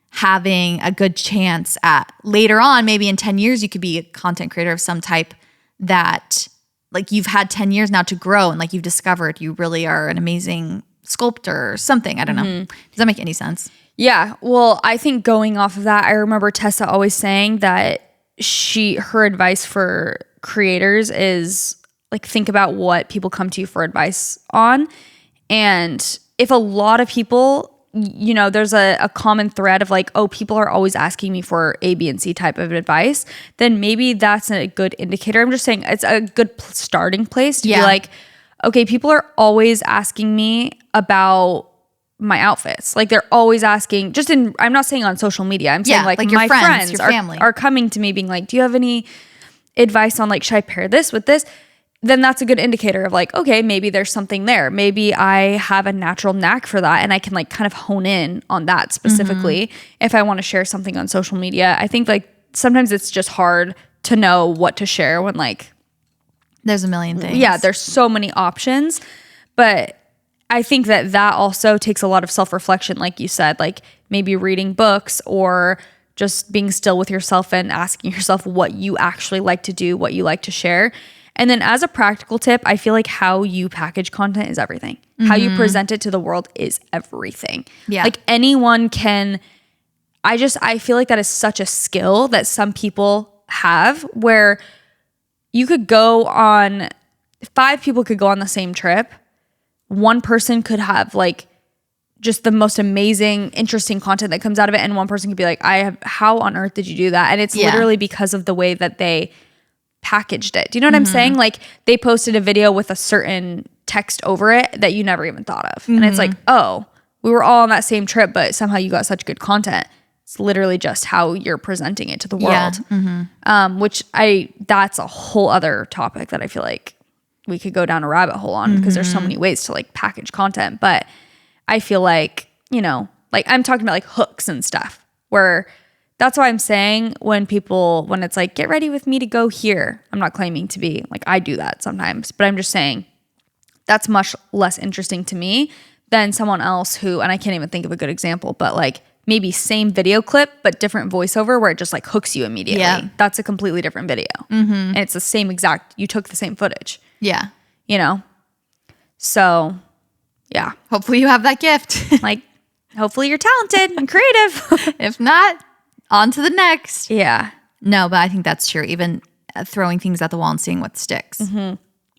having a good chance at later on, maybe in 10 years, you could be a content creator of some type that like you've had 10 years now to grow, and like you've discovered you really are an amazing sculptor or something. I don't know. Does that make any sense? Yeah. Well, I think going off of that, I remember Tessa always saying that her advice for creators is like, think about what people come to you for advice on. And if a lot of people, there's a common thread of like, oh, people are always asking me for A, B, and C type of advice, then maybe that's a good indicator. I'm just saying it's a good starting place to be like, okay, people are always asking me about my outfits. Like they're always asking, I'm not saying on social media. I'm saying like your my friends your family are coming to me being like, do you have any advice on like, should I pair this with this? Then that's a good indicator of like, okay, maybe there's something there. Maybe I have a natural knack for that and I can like kind of hone in on that specifically if I want to share something on social media. I think like sometimes it's just hard to know what to share when like there's a million things. Yeah, there's so many options. But I think that also takes a lot of self-reflection, like you said, like maybe reading books or just being still with yourself and asking yourself what you actually like to do, what you like to share. And then as a practical tip, I feel like how you package content is everything. How you present it to the world is everything. Yeah. Like anyone can, I feel like that is such a skill that some people have, where you could go on, 5 people could go on the same trip. One person could have like just the most amazing, interesting content that comes out of it. And one person could be like, how on earth did you do that? And it's literally because of the way that they packaged it. Do you know what I'm saying? Like they posted a video with a certain text over it that you never even thought of. And it's like, oh, we were all on that same trip, but somehow you got such good content. It's literally just how you're presenting it to the world. Which that's a whole other topic that I feel like we could go down a rabbit hole on, because there's so many ways to like package content. But I feel like, like I'm talking about like hooks and stuff, where that's why I'm saying when it's like, get ready with me to go here. I'm not claiming to be like, I do that sometimes, but I'm just saying that's much less interesting to me than someone else who, and I can't even think of a good example, but like maybe same video clip, but different voiceover where it just like hooks you immediately. Yeah. That's a completely different video. And it's the same you took the same footage. Yeah. So yeah. Hopefully you have that gift. Like hopefully you're talented and creative. If not, on to the next. Yeah. No, but I think that's true. Even throwing things at the wall and seeing what sticks.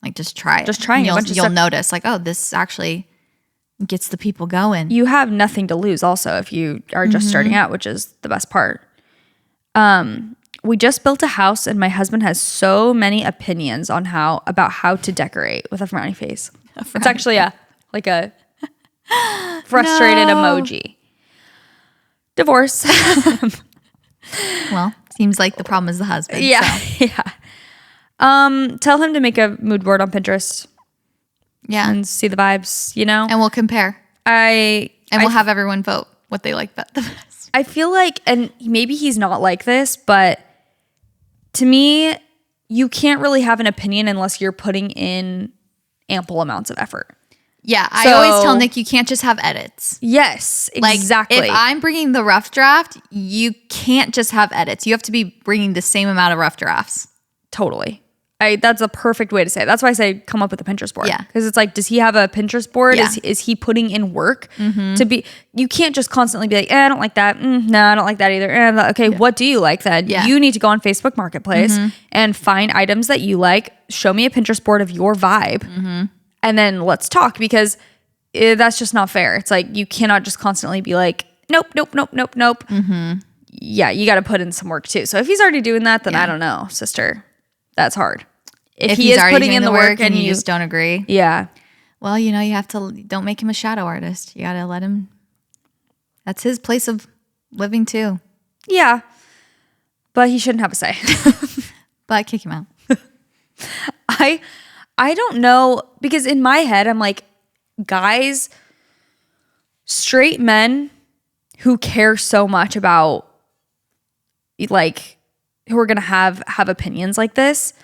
Like just try it. Just trying a bunch of You'll stuff. notice like, oh, this actually Gets the people going. You have nothing to lose also if you are just starting out, which is the best part. We just built a house and my husband has so many opinions on about how to decorate with a frowny face. It's actually a frustrated emoji. Divorce. Well, seems like the problem is the husband. Yeah. So. Yeah. Tell him to make a mood board on Pinterest. Yeah. And see the vibes, And we'll compare. We'll have everyone vote what they like the best. I feel like, and maybe he's not like this, but to me, you can't really have an opinion unless you're putting in ample amounts of effort. Yeah, I always tell Nick you can't just have edits. Yes, exactly. If I'm bringing the rough draft, you can't just have edits. You have to be bringing the same amount of rough drafts. Totally. That's a perfect way to say it. That's why I say come up with a Pinterest board. Yeah. Because it's like, does he have a Pinterest board? Yeah. Is he putting in work to be, you can't just constantly be like, I don't like that. No, I don't like that either. Okay, what do you like then? Yeah. You need to go on Facebook Marketplace and find items that you like. Show me a Pinterest board of your vibe. And then let's talk, because that's just not fair. It's like, you cannot just constantly be like, nope. Yeah, you got to put in some work too. So if he's already doing that, then I don't know, sister. That's hard. If he is putting in the work and you just don't agree. Yeah. Well, you have to, don't make him a shadow artist. You got to let him, that's his place of living too. Yeah. But he shouldn't have a say. But kick him out. I don't know, because in my head, I'm like, guys, straight men who care so much about, like, who are going to have opinions like this,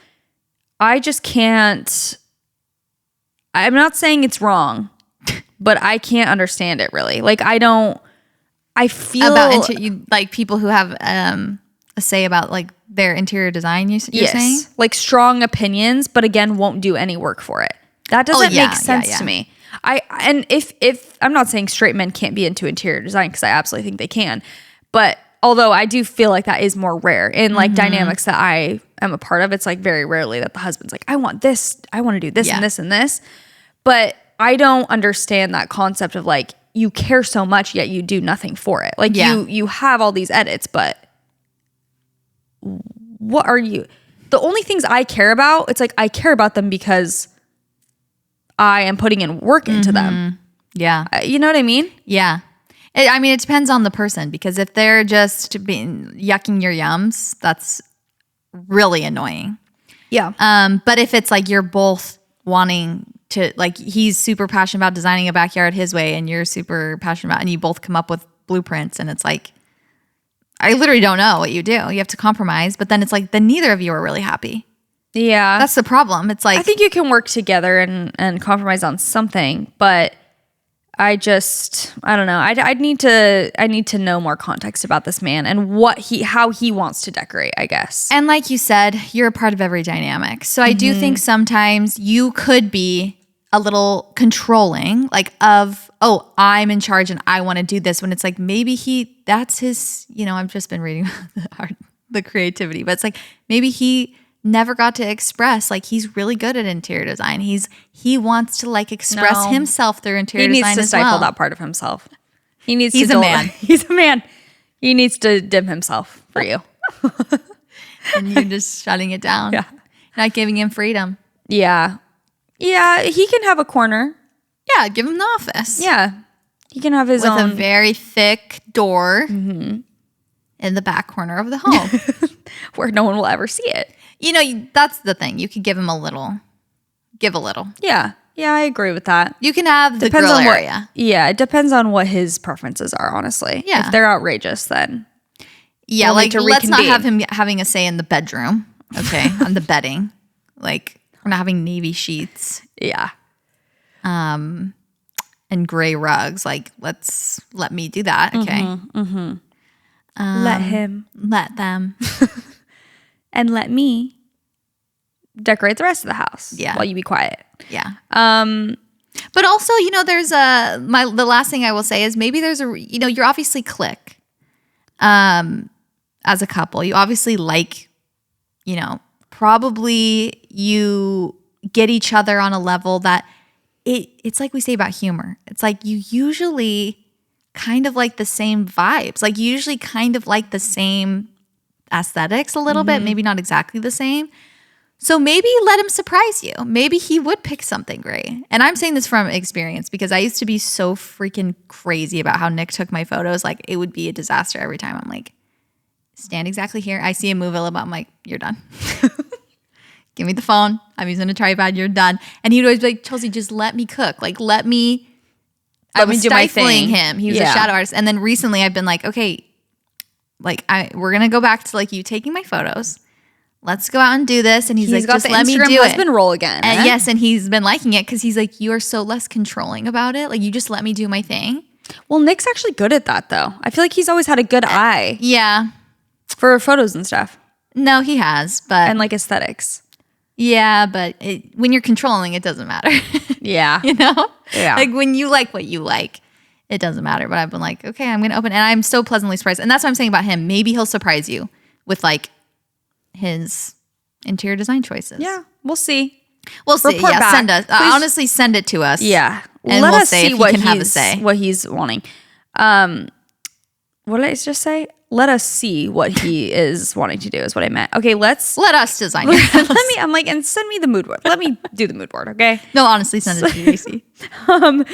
I just can't. I'm not saying it's wrong, but I can't understand it really. Like, I feel about like people who have a say about like their interior design. You're saying like strong opinions, but again, won't do any work for it. That doesn't make sense to me. And if I'm not saying straight men can't be into interior design, because I absolutely think they can, but although I do feel like that is more rare in like dynamics that I am a part of. It's like very rarely that the husband's like, I want this, I want to do this and this and this. But I don't understand that concept of like, you care so much, yet you do nothing for it. Like you have all these edits, but what are you? The only things I care about, it's like I care about them because I am putting in work into them. Yeah. You know what I mean? Yeah. It depends on the person, because if they're just yucking your yums, that's really annoying. Yeah. But if it's like you're both wanting to, like, he's super passionate about designing a backyard his way and you're super passionate about, and you both come up with blueprints, and it's like, I literally don't know what you do. You have to compromise, but then it's like, then neither of you are really happy. Yeah. That's the problem. It's like, I think you can work together and compromise on something, but I don't know. I need to know more context about this man and how he wants to decorate, I guess. And like you said, you're a part of every dynamic. So I do think sometimes you could be a little controlling, like I'm in charge and I want to do this, when it's like, maybe that's his, I've just been reading the creativity, but it's like, maybe he never got to express, like, he's really good at interior design. He wants to like express himself through interior design. He needs to stifle that part of himself. He's a man. He's a man. He needs to dim himself for you. And you're just shutting it down. Yeah. Not giving him freedom. Yeah. Yeah, he can have a corner. Yeah, give him the office. Yeah. He can have his with own. a very thick door in the back corner of the home. Where no one will ever see it. That's the thing. You could give him a little. Give a little. Yeah. Yeah, I agree with that. You can have the grill area. Yeah, it depends on what his preferences are, honestly. Yeah. If they're outrageous, then. Yeah, like, let's not have him having a say in the bedroom, okay, on the bedding. Like, we're not having navy sheets. Yeah. And gray rugs. Like, let me do that, okay? Let them. And let me decorate the rest of the house. Yeah. While you be quiet. Yeah. But also, there's the last thing I will say is maybe there's you're obviously click. As a couple, you obviously like, probably you get each other on a level that it's like we say about humor. It's like you usually kind of like the same vibes. Like you usually kind of like the same aesthetics a little bit, maybe not exactly the same. So maybe let him surprise you. Maybe he would pick something great. And I'm saying this from experience because I used to be so freaking crazy about how Nick took my photos. Like it would be a disaster every time. I'm like, stand exactly here. I see him move a little bit. I'm like, you're done. Give me the phone. I'm using a tripod. You're done. And he'd always be like, Chelsey, just let me cook. Like, let me I was do my stifling thing. him. He was a shadow artist. And then recently I've been like, okay, like we're going to go back to like you taking my photos. Let's go out and do this. And he's like, got just the let me Instagram do husband it. role again. And yes, and he's been liking it because he's like, you are so less controlling about it. Like you just let me do my thing. Well, Nick's actually good at that though. I feel like he's always had a good eye Yeah. for photos and stuff No, he has. But and like aesthetics. yeah, but when you're controlling, it doesn't matter. Yeah. You know? Yeah. Like when you like what you like, it doesn't matter. But I've been like, okay, I'm going to open. And I'm so pleasantly surprised. And that's what I'm saying about him. Maybe he'll surprise you with like his interior design choices. Yeah. We'll see. We'll see. Report Yeah, back. send us. Please. Honestly, send it to us. Yeah. And Let we'll us say see if he what can have a say. what he's wanting. What did I just say? Let us see what he is wanting to do is what I meant. Okay, let us design your house. I'm like, and send me the mood board. Let me do the mood board, okay? No, honestly, send it to Jaci.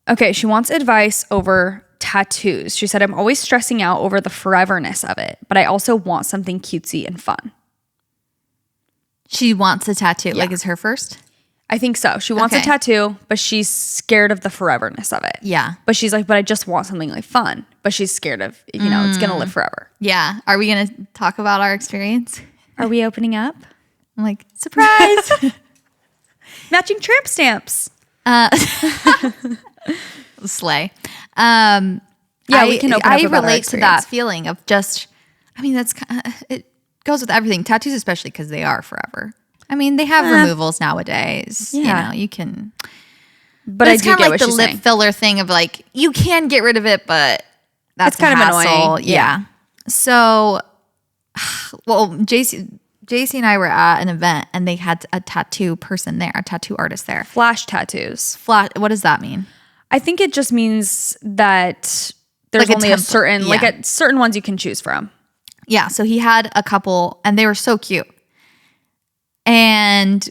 Okay, she wants advice over tattoos. She said, I'm always stressing out over the foreverness of it, but I also want something cutesy and fun. She wants a tattoo. Like, is her first? I think so. She wants a Okay. tattoo, but she's scared of the foreverness of it. Yeah. But she's like, but I just want something like fun. But she's scared of, it's going to live forever. Yeah. Are we going to talk about our experience? Are we opening up? I'm like, surprise. Matching tramp stamps. Slay. Yeah, we can open up I about our relate to that experience. feeling of just, I mean, it goes with everything. Tattoos, especially because they are forever. I mean, they have removals nowadays. Yeah. You know, you can. But I it's do kind of get like what the she's lip saying. filler thing of like, you can get rid of it, but that's It's kind a of hassle. annoying. Yeah. So, well, Jaci and I were at an event and they had a tattoo person there, a tattoo artist there. Flash tattoos. What does that mean? I think it just means that there's Like a only a template, certain, like yeah. a certain ones you can choose from. Yeah. So he had a couple and they were so cute. And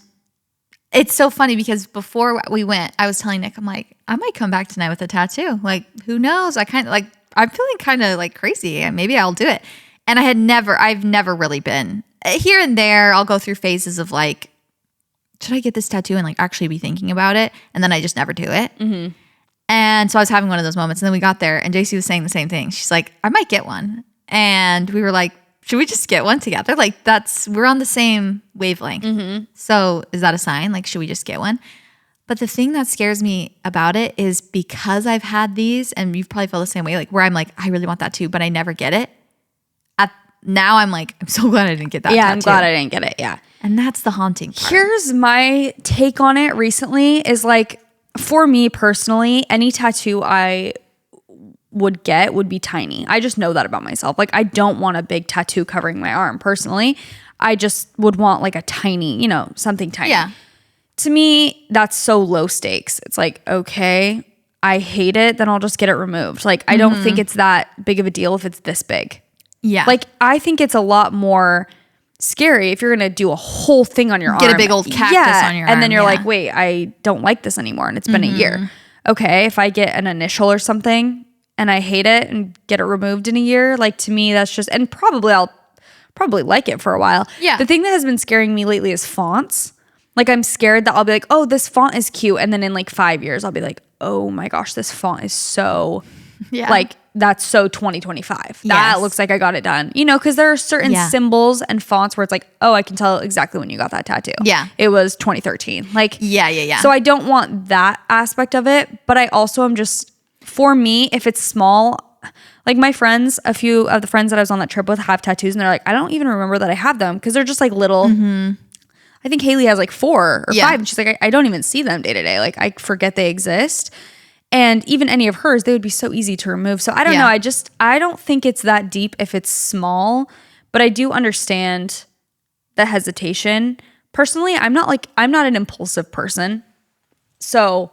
it's so funny because before we went, I was telling Nick, I'm like, I might come back tonight with a tattoo. Like, who knows? I'm feeling kind of like crazy. Maybe I'll do it. And I've never really been here and there. I'll go through phases of like, should I get this tattoo and like actually be thinking about it? And then I just never do it. Mm-hmm. And so I was having one of those moments. And then we got there and Jaci was saying the same thing. She's like, I might get one. And we were like, should we just get one together? Like we're on the same wavelength. Mm-hmm. So is that a sign? Like, should we just get one? But the thing that scares me about it is because I've had these, and you've probably felt the same way, like where I'm like, I really want that too, but I never get it. Now I'm like, I'm so glad I didn't get that Yeah, tattoo. I'm glad I didn't get it. Yeah. And that's the haunting part. Here's my take on it recently is like, for me personally, any tattoo I would get would be tiny. I just know that about myself. Like, I don't want a big tattoo covering my arm personally. I just would want like a tiny, something tiny. Yeah. To me, that's so low stakes. It's like, okay, I hate it, then I'll just get it removed. Like, I don't think it's that big of a deal if it's this big. Yeah. Like, I think it's a lot more scary if you're going to do a whole thing on your arm. Get a big old cactus on your arm. And then you're yeah. like, wait, I don't like this anymore. And it's been a year. Okay, if I get an initial or something and I hate it and get it removed in a year, like to me, that's just, and I'll probably like it for a while. Yeah. The thing that has been scaring me lately is fonts. Like, I'm scared that I'll be like, oh, this font is cute. And then in like 5 years, I'll be like, oh my gosh, this font is so like, that's so 2025. That Yes. looks like I got it done. Because there are certain symbols and fonts where it's like, oh, I can tell exactly when you got that tattoo. Yeah. It was 2013. Like, Yeah. So I don't want that aspect of it. But I also am just, for me, if it's small, like my friends, a few of the friends that I was on that trip with have tattoos and they're like, I don't even remember that I have them because they're just like little. I think Haley has like 4 or 5 and she's like, I don't even see them day to day. Like, I forget they exist. And even any of hers, they would be so easy to remove. So I don't know. I don't think it's that deep if it's small, but I do understand the hesitation. Personally, I'm not an impulsive person. So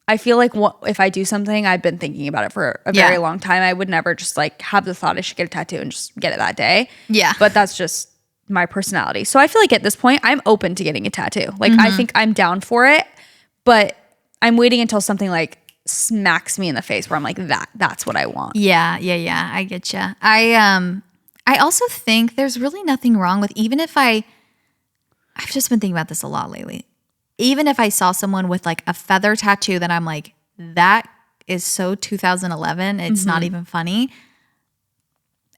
I feel like if I do something, I've been thinking about it for a very long time. I would never just like have the thought I should get a tattoo and just get it that day. Yeah. But that's just my personality. So I feel like at this point, I'm open to getting a tattoo. Like I think I'm down for it, but I'm waiting until something like smacks me in the face where I'm like, that's what I want. Yeah. I get you. I also think there's really nothing wrong with, even if I've just been thinking about this a lot lately. Even if I saw someone with like a feather tattoo that I'm like, that is so 2011, it's not even funny.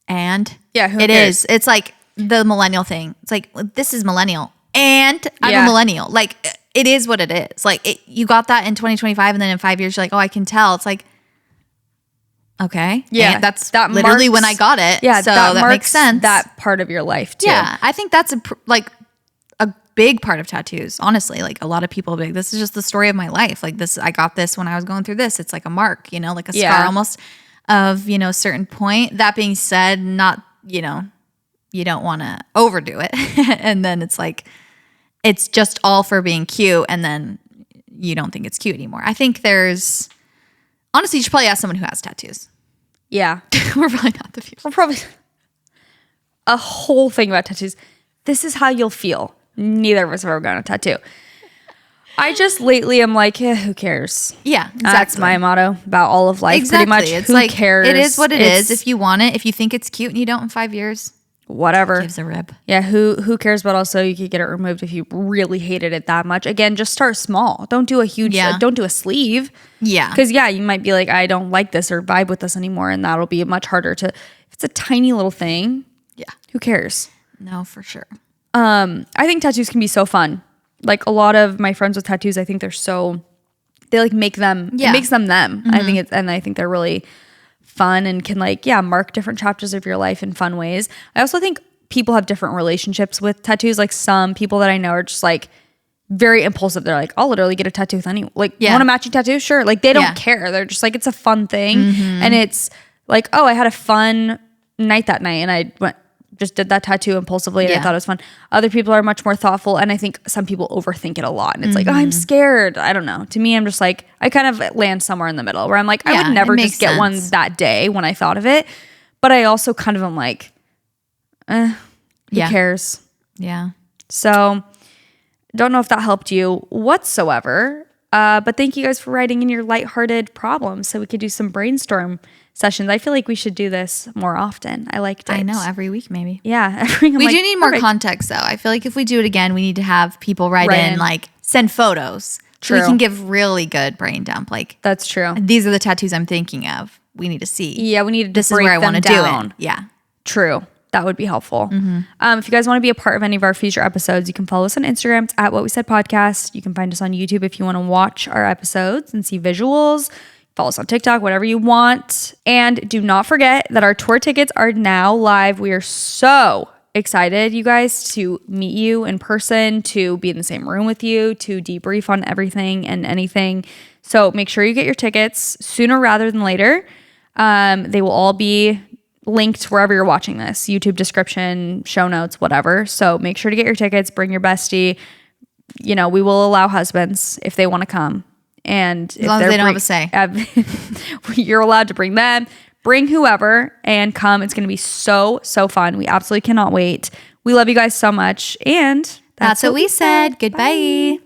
And it is. It's like the millennial thing. It's like, this is millennial and I'm a millennial. Like it is what it is. Like you got that in 2025 and then in 5 years, you're like, oh, I can tell. It's like, okay. Yeah. And that's literally when I got it. Yeah. So that makes sense. That part of your life too. Yeah. I think that's a big part of tattoos, honestly. Like a lot of people be like, this is just the story of my life. Like this, I got this when I was going through this. It's like a mark, like a scar almost of, a certain point. That being said, not, you don't want to overdo it. And then it's like, it's just all for being cute. And then you don't think it's cute anymore. I think honestly, you should probably ask someone who has tattoos. Yeah. We're probably not the people. We're probably a whole thing about tattoos. This is how you'll feel. Neither of us have ever gotten a tattoo. I just lately am like, who cares? Yeah, exactly. That's my motto about all of life. Exactly. Pretty much. It's who like, cares? it is what it is. If you want it, if you think it's cute and you don't in 5 years, whatever. Gives a rib. Yeah, who cares? But also, you could get it removed if you really hated it that much. Again, just start small. Don't do a huge. Don't do a sleeve. Yeah. Because you might be like, I don't like this or vibe with this anymore, and that'll be much harder to. If it's a tiny little thing. Yeah. Who cares? No, for sure. I think tattoos can be so fun. Like a lot of my friends with tattoos, I think they like make them. Yeah. It makes them. I think they're really fun and can mark different chapters of your life in fun ways. I also think people have different relationships with tattoos. Like some people that I know are just like very impulsive. They're like, I'll literally get a tattoo with anyone. Like, you want a matching tattoo? Sure. Like they don't care. They're just like, it's a fun thing. And it's like, oh, I had a fun night that night and I just did that tattoo impulsively and I thought it was fun. Other people are much more thoughtful and I think some people overthink it a lot and it's like, oh, I'm scared. I don't know. To me, I'm just like, I kind of land somewhere in the middle where I'm like, I would never just get one that day when I thought of it. But I also kind of am like, who cares? Yeah. So don't know if that helped you whatsoever. But thank you guys for writing in your lighthearted problems so we could do some brainstorm sessions. I feel like we should do this more often. I liked it. I know, every week maybe. Yeah. We do need more context though. I feel like if we do it again, we need to have people write in, like send photos. True. So we can give really good brain dump. Like that's true. These are the tattoos I'm thinking of. We need to see. Yeah, we need to this is where I want to do it. Yeah. True. That would be helpful. If you guys want to be a part of any of our future episodes, you can follow us on Instagram. It's at What We Said Podcast. You can find us on YouTube if you want to watch our episodes and see visuals. Follow us on TikTok, whatever you want. And do not forget that our tour tickets are now live. We are so excited, you guys, to meet you in person, to be in the same room with you, to debrief on everything and anything. So make sure you get your tickets sooner rather than later. They will all be linked wherever you're watching this, YouTube description, show notes, whatever. So make sure to get your tickets, bring your bestie. We will allow husbands if they want to come. And as long as they don't have a say. You're allowed to bring them, bring whoever and come. It's going to be so, so fun. We absolutely cannot wait. We love you guys so much. And that's what we said. Goodbye. Bye.